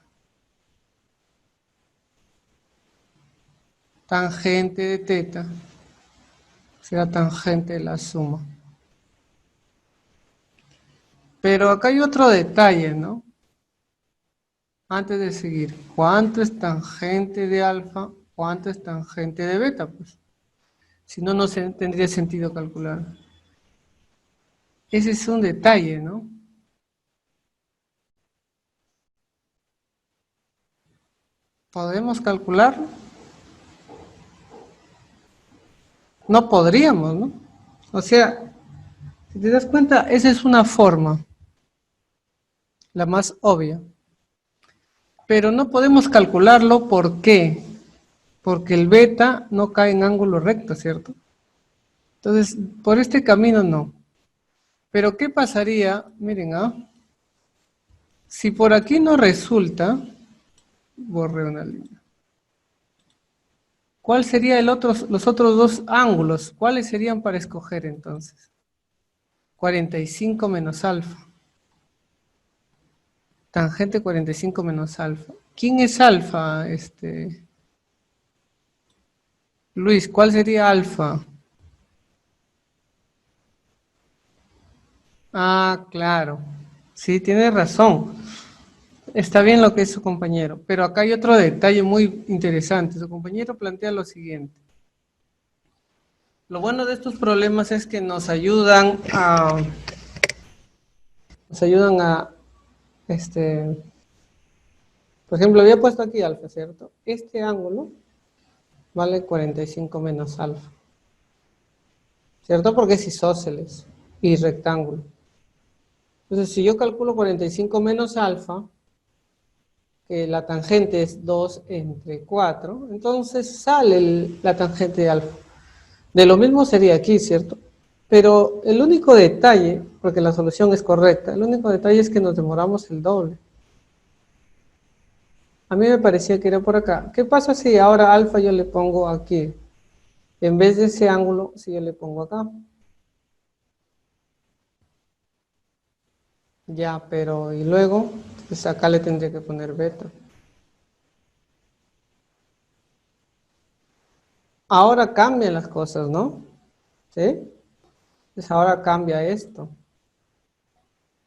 Tangente de teta será tangente de la suma. Pero acá hay otro detalle, ¿no? Antes de seguir, ¿cuánto es tangente de alfa? ¿Cuánto es tangente de beta? Pues, si no, no tendría sentido calcular. Ese es un detalle, ¿no? ¿Podemos calcularlo? No podríamos, ¿no? O sea, si te das cuenta, esa es una forma, la más obvia. Pero no podemos calcularlo, ¿por qué? Porque el beta no cae en ángulo recto, ¿cierto? Entonces, por este camino no. Pero ¿qué pasaría? Miren, si por aquí no resulta, borré una línea. ¿Cuál sería los otros dos ángulos? ¿Cuáles serían para escoger entonces? 45 menos alfa. Tangente 45 menos alfa. ¿Quién es alfa? Luis, ¿cuál sería alfa? Ah, claro. Sí, tiene razón. Está bien lo que es su compañero. Pero acá hay otro detalle muy interesante. Su compañero plantea lo siguiente. Lo bueno de estos problemas es que nos ayudan a, por ejemplo, había puesto aquí alfa, ¿cierto? Este ángulo vale 45 menos alfa. ¿cierto? Porque es isósceles y rectángulo. Entonces, si yo calculo 45 menos alfa, que la tangente es 2 entre 4, entonces sale la tangente de alfa. De lo mismo sería aquí, ¿cierto? Pero el único detalle, porque la solución es correcta, el único detalle es que nos demoramos el doble. A mí me parecía que era por acá. ¿Qué pasa si ahora alfa yo le pongo aquí? En vez de ese ángulo, si yo le pongo acá. Ya, pero y luego, pues acá le tendría que poner beta. Ahora cambian las cosas, ¿no? ¿Sí? Pues ahora cambia esto.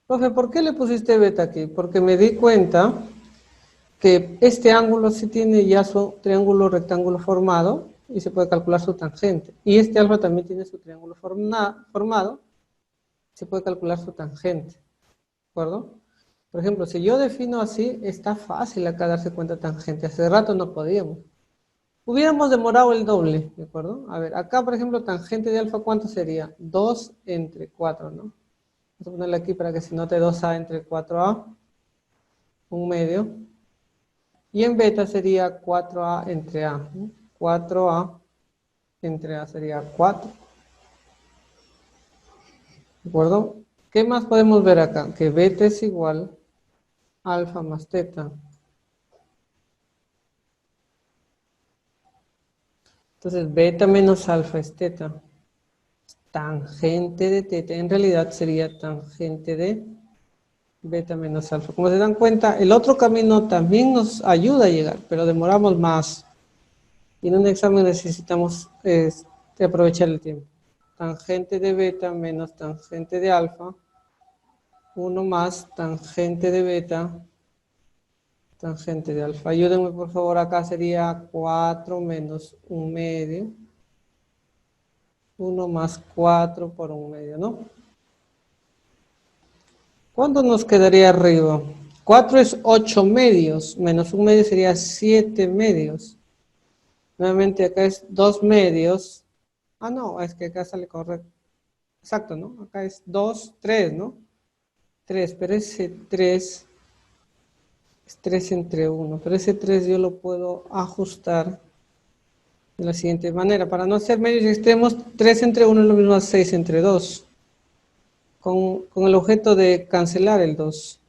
Profe, ¿por qué le pusiste beta aquí? Porque me di cuenta que este ángulo sí tiene ya su triángulo rectángulo formado y se puede calcular su tangente. Y este alfa también tiene su triángulo formado, se puede calcular su tangente. ¿De acuerdo? Por ejemplo, si yo defino así, está fácil acá darse cuenta de tangente. Hace rato no podíamos. Hubiéramos demorado el doble, ¿de acuerdo? A ver, acá por ejemplo, tangente de alfa, ¿cuánto sería? 2 entre 4, ¿no? Vamos a ponerle aquí para que se note 2a entre 4a, un medio. Y en beta sería 4a entre a, ¿no? 4a entre a sería 4, ¿de acuerdo? ¿Qué más podemos ver acá? Que beta es igual a alfa más teta. Entonces beta menos alfa es teta. Tangente de teta en realidad sería tangente de beta menos alfa. Como se dan cuenta, el otro camino también nos ayuda a llegar, pero demoramos más. Y en un examen necesitamos aprovechar el tiempo. Tangente de beta menos tangente de alfa. 1 más tangente de beta, tangente de alfa. Ayúdenme por favor, acá sería 4 menos 1/2. 1 más 4 por 1/2, ¿no? ¿Cuánto nos quedaría arriba? 4 es 8 medios, menos 1/2 sería 7 medios. Nuevamente acá es 2 medios. Ah, no, es que acá sale correcto. Exacto, ¿no? Acá es 2, 3, ¿no? 3, pero ese 3 es 3 entre 1. Pero ese 3 yo lo puedo ajustar de la siguiente manera. Para no hacer medios extremos, 3 entre 1 es lo mismo a 6 entre 2. Con el objeto de cancelar el 2.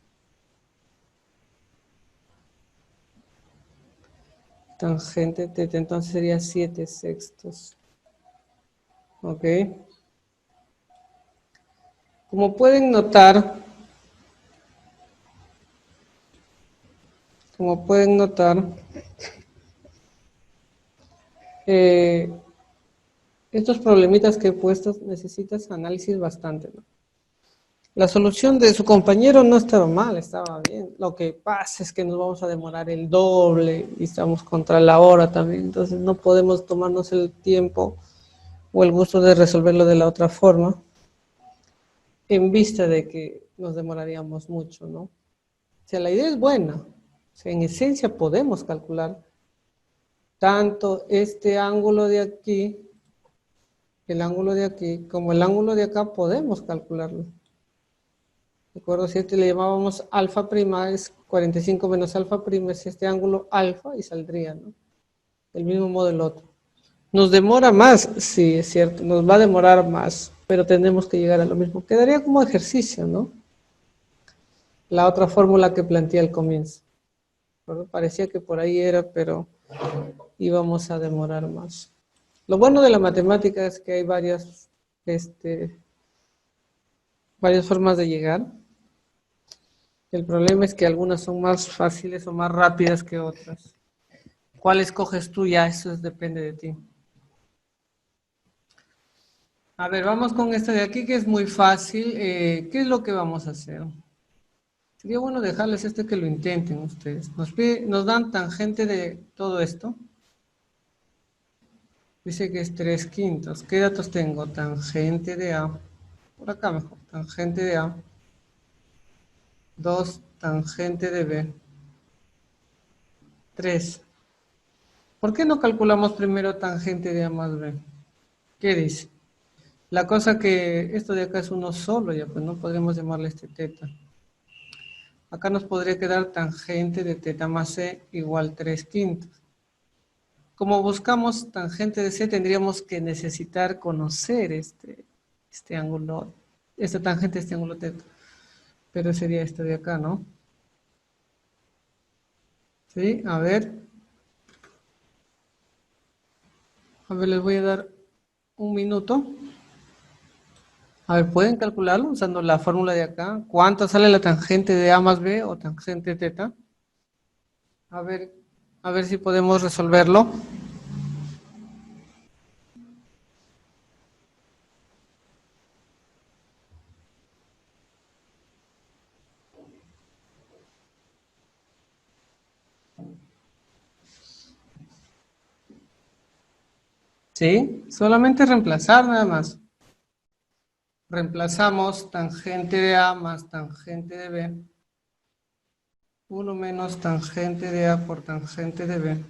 Tangente teta, entonces sería 7 sextos. Ok. Como pueden notar, como pueden notar, eh, estos problemitas que he puesto necesitas análisis bastante, ¿no? La solución de su compañero no estaba mal, estaba bien. Lo que pasa es que nos vamos a demorar el doble y estamos contra la hora también, entonces no podemos tomarnos el tiempo o el gusto de resolverlo de la otra forma en vista de que nos demoraríamos mucho, ¿no? O sea, la idea es buena. O sea, en esencia podemos calcular tanto este ángulo de aquí, el ángulo de aquí, como el ángulo de acá, podemos calcularlo. ¿De acuerdo? Si este le llamábamos alfa prima, es 45 menos alfa prima, es este ángulo alfa y saldría, ¿no? Del mismo modo el otro. ¿Nos demora más? Sí, es cierto, nos va a demorar más, pero tenemos que llegar a lo mismo. Quedaría como ejercicio, ¿no? La otra fórmula que planteé al comienzo. ¿Verdad? Parecía que por ahí era, pero íbamos a demorar más. Lo bueno de la matemática es que hay varias formas de llegar. El problema es que algunas son más fáciles o más rápidas que otras. ¿Cuál escoges tú? Ya eso depende de ti. A ver, vamos con esta de aquí que es muy fácil. ¿Qué es lo que vamos a hacer? Sería bueno dejarles que lo intenten ustedes. Nos dan tangente de todo esto. Dice que es 3/5. ¿Qué datos tengo? Tangente de A. Por acá mejor. Tangente de A. 2 tangente de B. 3. ¿Por qué no calculamos primero tangente de A más B? ¿Qué dice? La cosa que esto de acá es uno solo, ya pues no podremos llamarle este teta. Acá nos podría quedar tangente de teta más c igual 3/5. Como buscamos tangente de c, tendríamos que necesitar conocer este ángulo, esta tangente de este ángulo teta. Pero sería esto de acá, ¿no? Sí, a ver, les voy a dar un minuto. A ver, ¿pueden calcularlo usando la fórmula de acá? ¿Cuánto sale la tangente de A más B o tangente de teta? A ver, a ver si podemos resolverlo. ¿Sí? Solamente reemplazar nada más. Reemplazamos tangente de A más tangente de B. 1 menos tangente de A por tangente de B.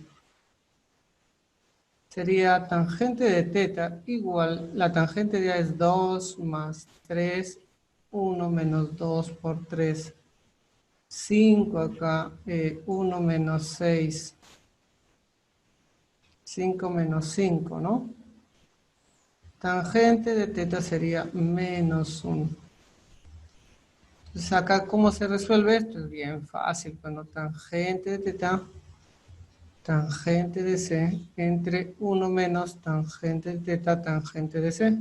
Sería tangente de teta igual, la tangente de A es 2 más 3, 1 menos 2 por 3, 5 acá, 1 menos 6, 5 menos 5, ¿no? Tangente de teta sería menos 1. Entonces acá, ¿cómo se resuelve esto? Es bien fácil. Cuando tangente de teta, tangente de c, entre 1 menos tangente de teta, tangente de c.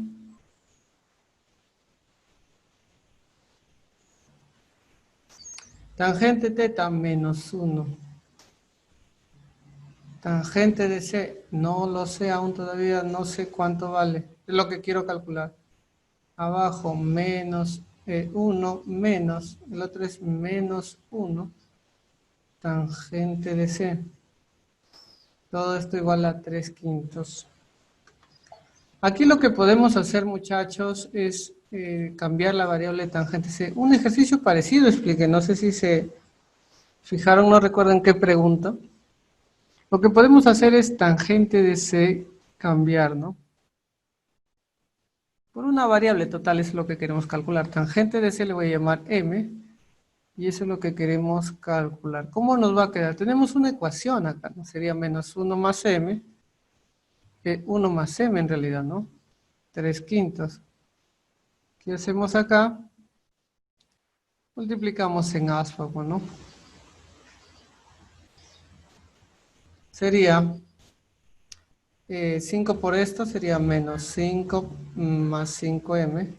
Tangente de teta menos 1. Tangente de c, no lo sé aún todavía, no sé cuánto vale. Es lo que quiero calcular. Abajo menos 1 menos, el otro es menos 1. Tangente de c. Todo esto igual a 3/5. Aquí lo que podemos hacer, muchachos, es cambiar la variable tangente c. Un ejercicio parecido expliqué, no sé si se fijaron, no recuerdan qué pregunta. Lo que podemos hacer es tangente de c cambiar, ¿no? Por una variable total, es lo que queremos calcular. Tangente de c le voy a llamar m, y eso es lo que queremos calcular. ¿Cómo nos va a quedar? Tenemos una ecuación acá, ¿no? Sería menos 1 más m, 1 más m en realidad, ¿no? 3/5. ¿Qué hacemos acá? Multiplicamos en aspa, ¿no? Sería 5 por esto, sería menos 5 más 5m.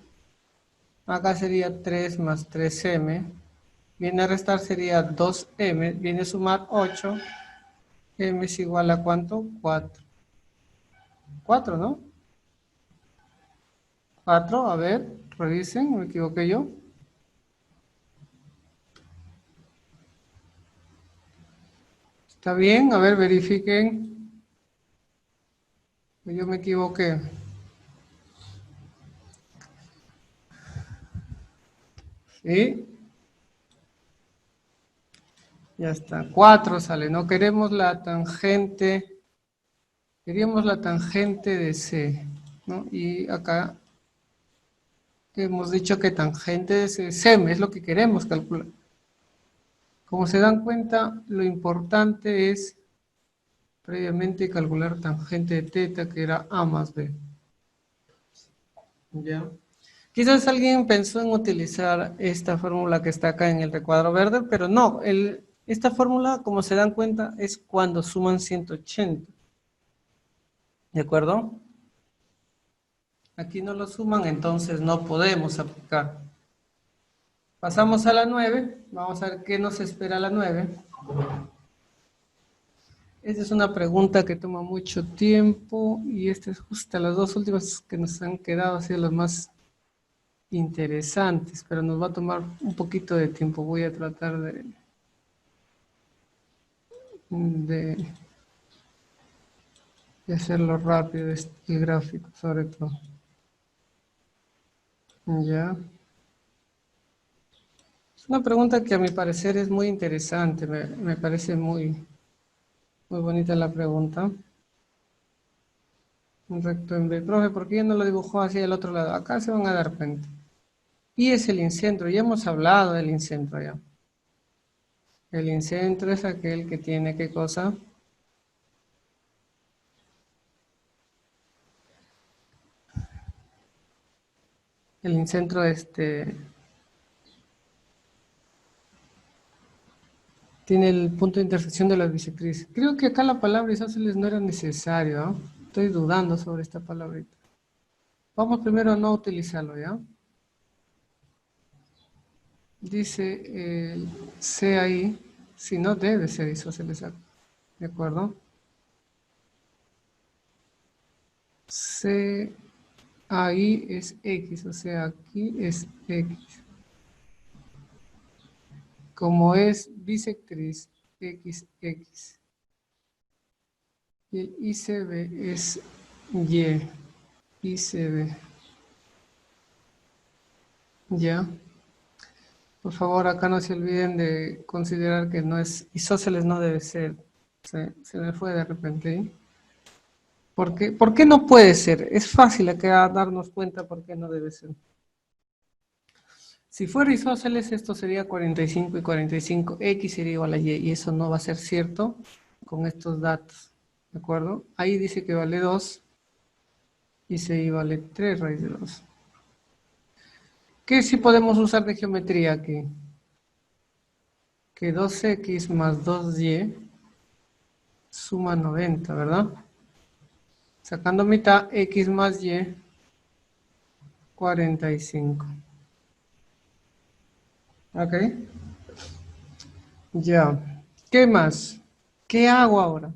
Acá sería 3 más 3m. Viene a restar sería 2m. Viene a sumar 8. M es igual a ¿cuánto? 4. 4, ¿no? 4, a ver, revisen, me equivoqué yo. ¿Está bien? A ver, verifiquen. Yo me equivoqué. ¿Sí? Ya está. 4 sale. No queremos la tangente. Queríamos la tangente de C, ¿no? Y acá hemos dicho que tangente de C, SEM es lo que queremos calcular. Como se dan cuenta, lo importante es previamente calcular tangente de teta, que era A más B. ¿Ya? Quizás alguien pensó en utilizar esta fórmula que está acá en el recuadro verde, pero no, esta fórmula, como se dan cuenta, es cuando suman 180. ¿De acuerdo? Aquí no lo suman, entonces no podemos aplicar. Pasamos a la 9. Vamos a ver qué nos espera la 9. Esta es una pregunta que toma mucho tiempo y esta es justo las dos últimas que nos han quedado así las más interesantes, pero nos va a tomar un poquito de tiempo. Voy a tratar de, de hacerlo rápido, el gráfico sobre todo. Ya. Es una pregunta que a mi parecer es muy interesante, me parece muy bonita la pregunta. Un recto en B. Profe, ¿por qué ya no lo dibujó hacia el otro lado? Acá se van a dar cuenta. Y es el incentro, ya hemos hablado del incentro ya. El incentro es aquel que tiene, ¿qué cosa? El incentro, tiene el punto de intersección de las bisectrices. Creo que acá la palabra isósceles no era necesario, ¿ah? Estoy dudando sobre esta palabrita. Vamos primero a no utilizarlo, ¿ya? Dice C ahí, si no debe ser isósceles acá, ¿de acuerdo? C ahí es X, o sea, aquí es X. Como es bisectriz XX. Y el ICB es Y. ICB. Ya. Por favor, acá no se olviden de considerar que no es isósceles, no debe ser. Se me fue de repente. ¿Eh? ¿Por qué no puede ser? Es fácil acá darnos cuenta por qué no debe ser. Si fuera isósceles, esto sería 45 y 45. X sería igual a Y. Y eso no va a ser cierto con estos datos. ¿De acuerdo? Ahí dice que vale 2 y CI vale 3 raíz de 2. ¿Qué sí podemos usar de geometría aquí? Que 2x más 2y suma 90, ¿verdad? Sacando mitad, x más y, 45. ¿Ok? Ya. ¿Qué más? ¿Qué hago ahora?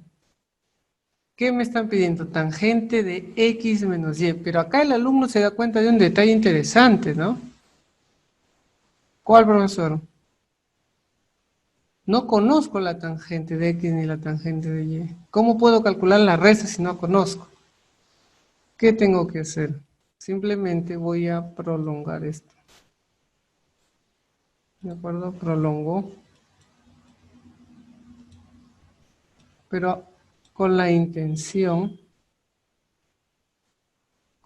¿Qué me están pidiendo? Tangente de x menos y. Pero acá el alumno se da cuenta de un detalle interesante, ¿no? ¿Cuál, profesor? No conozco la tangente de x ni la tangente de y. ¿Cómo puedo calcular la resta si no conozco? ¿Qué tengo que hacer? Simplemente voy a prolongar esto. ¿De acuerdo? Prolongo. Pero con la intención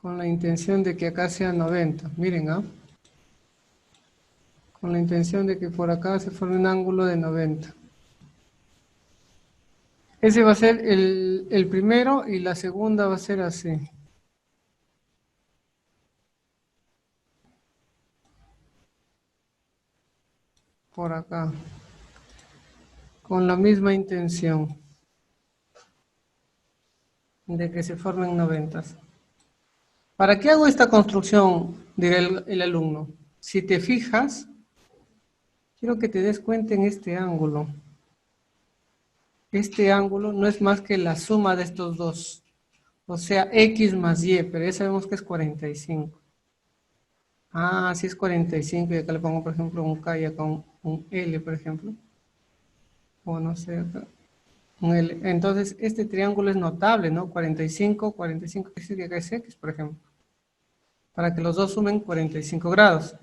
de que acá sea 90. Miren, ¿ah? Con la intención de que por acá se forme un ángulo de 90. Ese va a ser el primero y la segunda va a ser así. Por acá. Con la misma intención de que se formen 90. ¿Para qué hago esta construcción? Dirá el alumno. Si te fijas, quiero que te des cuenta en este ángulo. Este ángulo no es más que la suma de estos dos. O sea, x más y, pero ya sabemos que es 45. Ah, sí es 45 y acá le pongo, por ejemplo, un K y acá un L, por ejemplo. O no sé, acá un L. Entonces, este triángulo es notable, ¿no? 45, 45, quiere decir que acá es X, por ejemplo. Para que los dos sumen 45 grados.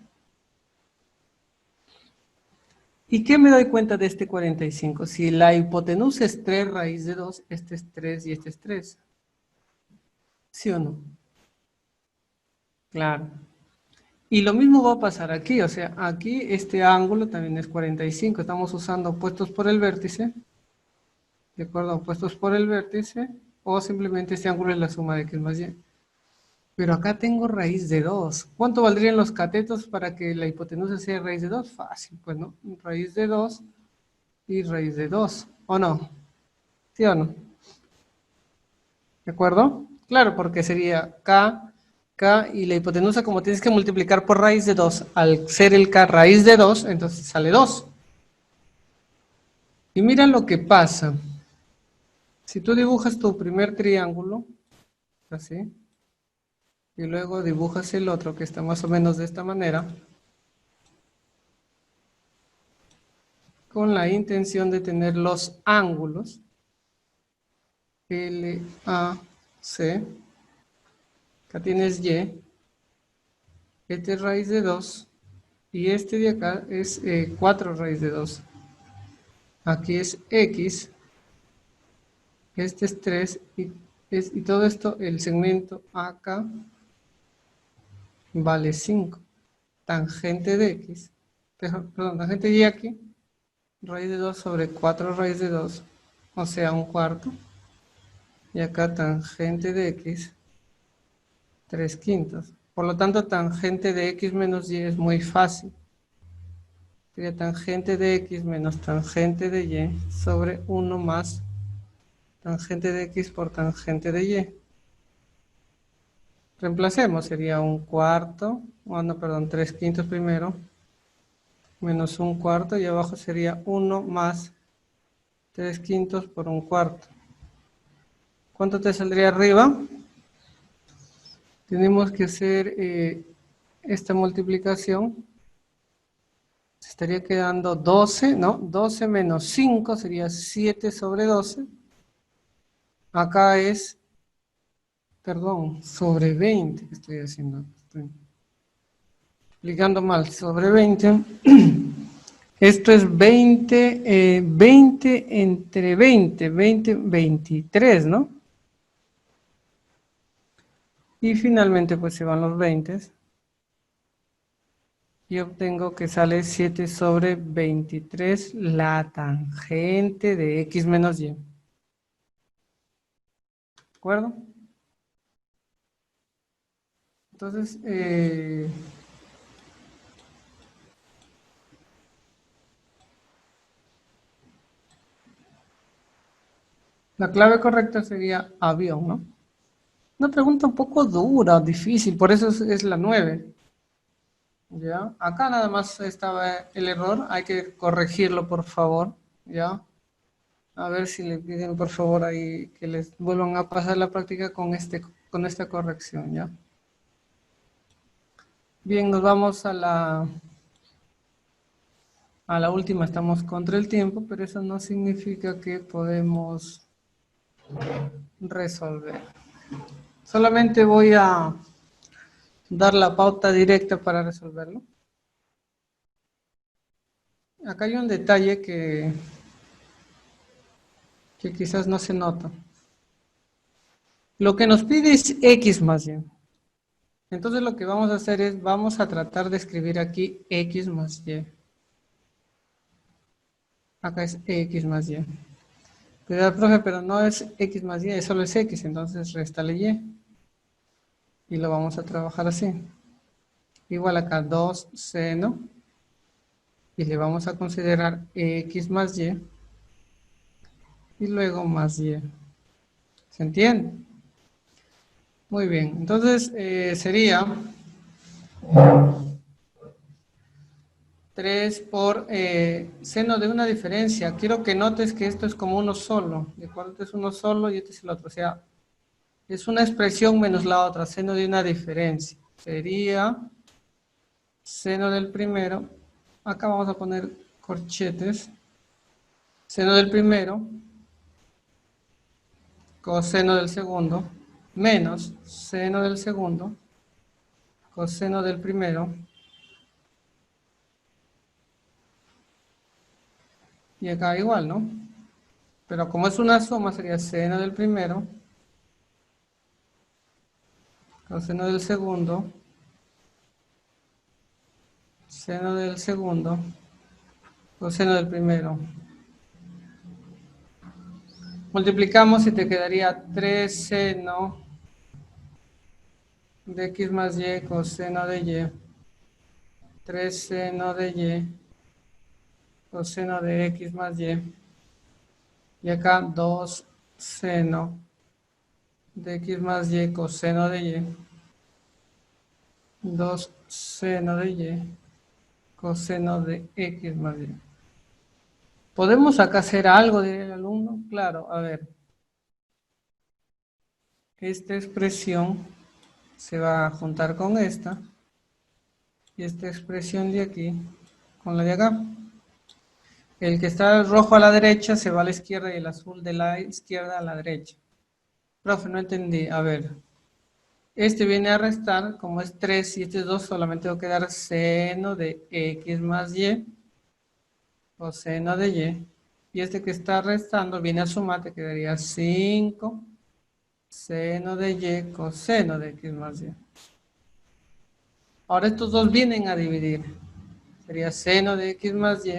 ¿Y qué me doy cuenta de este 45? Si la hipotenusa es 3 raíz de 2, este es 3 y este es 3. ¿Sí o no? Claro. Y lo mismo va a pasar aquí, o sea, aquí este ángulo también es 45. Estamos usando opuestos por el vértice, ¿de acuerdo? Opuestos por el vértice, o simplemente este ángulo es la suma de x más y. Pero acá tengo raíz de 2. ¿Cuánto valdrían los catetos para que la hipotenusa sea raíz de 2? Fácil, pues, ¿no? Raíz de 2 y raíz de 2, ¿o no? ¿Sí o no? ¿De acuerdo? Claro, porque sería K, y la hipotenusa, como tienes que multiplicar por raíz de 2, al ser el K raíz de 2, entonces sale 2. Y mira lo que pasa. Si tú dibujas tu primer triángulo, así, y luego dibujas el otro que está más o menos de esta manera, con la intención de tener los ángulos L, A, C, acá tienes Y, este es raíz de 2, y este de acá es 4 raíz de 2. Aquí es X, este es 3 y Y todo esto, el segmento acá vale 5. Tangente de x, perdón, tangente de y aquí, raíz de 2 sobre 4 raíz de 2, o sea, un cuarto. Y acá tangente de x, 3 quintos. Por lo tanto, tangente de x menos y es muy fácil. Sería tangente de x menos tangente de y sobre 1 más tangente de x por tangente de y. Reemplacemos, sería un cuarto, no, perdón, 3 quintos primero, menos un cuarto, y abajo sería 1 más 3 quintos por un cuarto. ¿Cuánto te saldría arriba? Tenemos que hacer esta multiplicación. Se estaría quedando 12, ¿no? 12 menos 5 sería 7 sobre 12. Acá es, perdón, sobre 20. ¿Qué estoy haciendo? Estoy explicando mal. Sobre 20. Esto es 20, 20 entre 20, 20, 23, ¿no? Y finalmente pues se van los 20. Y obtengo que sale 7 sobre 23 la tangente de x menos y. ¿De acuerdo? Entonces, la clave correcta sería avión, ¿no? Una pregunta un poco dura, difícil, por eso es la 9. ¿Ya? Acá nada más estaba el error, hay que corregirlo, por favor, ¿ya? A ver si le piden, por favor, ahí que les vuelvan a pasar la práctica con esta corrección, ¿ya? Bien, nos vamos a la última, estamos contra el tiempo, pero eso no significa que podemos resolver. Solamente voy a dar la pauta directa para resolverlo. Acá hay un detalle que quizás no se nota. Lo que nos pide es x más y. Entonces lo que vamos a hacer es, vamos a tratar de escribir aquí x más y. Acá es x más y. Cuidado, profe, pero no es x más y, solo es x, entonces réstale y. Y lo vamos a trabajar así. Igual acá 2 seno. Y le vamos a considerar x más y. Y luego más y. ¿Se entiende? Muy bien, entonces sería 3 por seno de una diferencia. Quiero que notes que esto es como uno solo. ¿De acuerdo? Este es uno solo y este es el otro. O sea, es una expresión menos la otra, seno de una diferencia. Sería seno del primero. Acá vamos a poner corchetes. Seno del primero, coseno del segundo, menos seno del segundo, coseno del primero. Y acá igual, ¿no? Pero como es una suma, sería seno del primero, coseno del segundo, seno del segundo, coseno del primero. Multiplicamos y te quedaría 3 seno de x más y coseno de y. 3 seno de y coseno de x más y. Y acá 2 seno de x más y coseno de y. 2 seno de y coseno de x más y. ¿Podemos acá hacer algo del alumno? Claro, a ver. Esta expresión se va a juntar con esta. Y esta expresión de aquí con la de acá. El que está rojo a la derecha se va a la izquierda y el azul de la izquierda a la derecha. Profe, no entendí. A ver. Este viene a restar, como es 3 y este es 2, solamente tengo que dar seno de x más y o seno de y. Y este que está restando viene a sumar, te quedaría 5 Seno de y, coseno de x más y. Ahora estos dos vienen a dividir. Sería seno de x más y,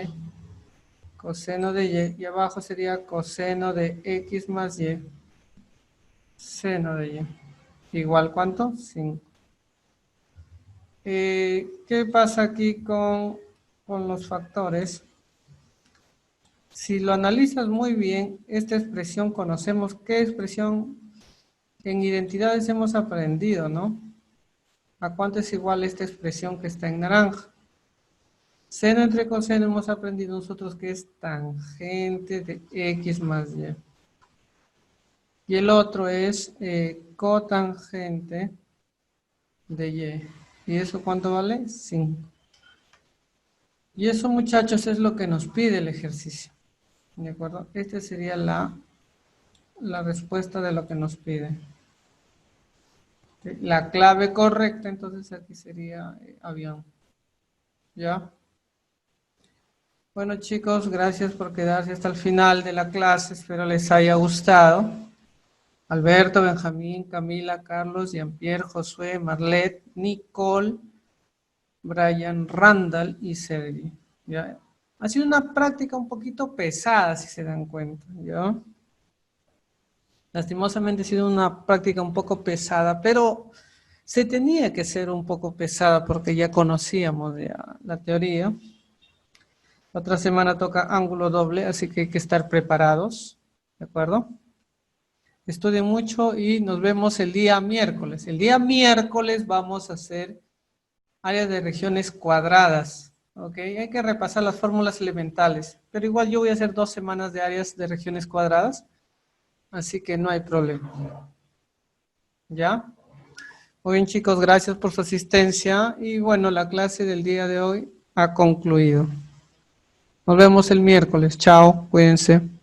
coseno de y. Y abajo sería coseno de x más y, seno de y. ¿Igual cuánto? 5. ¿Qué pasa aquí con los factores? Si lo analizas muy bien, esta expresión conocemos qué expresión en identidades hemos aprendido, ¿no? ¿A cuánto es igual esta expresión que está en naranja? Seno entre coseno hemos aprendido nosotros que es tangente de x más y. Y el otro es cotangente de y. ¿Y eso cuánto vale? 5. Y eso, muchachos, es lo que nos pide el ejercicio. ¿De acuerdo? Esta sería la respuesta de lo que nos pide. La clave correcta, entonces aquí sería avión. ¿Ya? Bueno, chicos, gracias por quedarse hasta el final de la clase. Espero les haya gustado. Alberto, Benjamín, Camila, Carlos, Jean-Pierre, Josué, Marlet, Nicole, Brian, Randall y Sergi. ¿Ya? Ha sido una práctica un poquito pesada, si se dan cuenta. ¿Ya? Lastimosamente ha sido una práctica un poco pesada, pero se tenía que ser un poco pesada porque ya conocíamos ya la teoría. La otra semana toca ángulo doble, así que hay que estar preparados, ¿de acuerdo? Estudien mucho y nos vemos el día miércoles. El día miércoles vamos a hacer áreas de regiones cuadradas, ¿ok? Hay que repasar las fórmulas elementales, pero igual yo voy a hacer 2 semanas de áreas de regiones cuadradas, así que no hay problema. ¿Ya? Muy bien, chicos, gracias por su asistencia y bueno, la clase del día de hoy ha concluido. Nos vemos el miércoles. Chao, cuídense.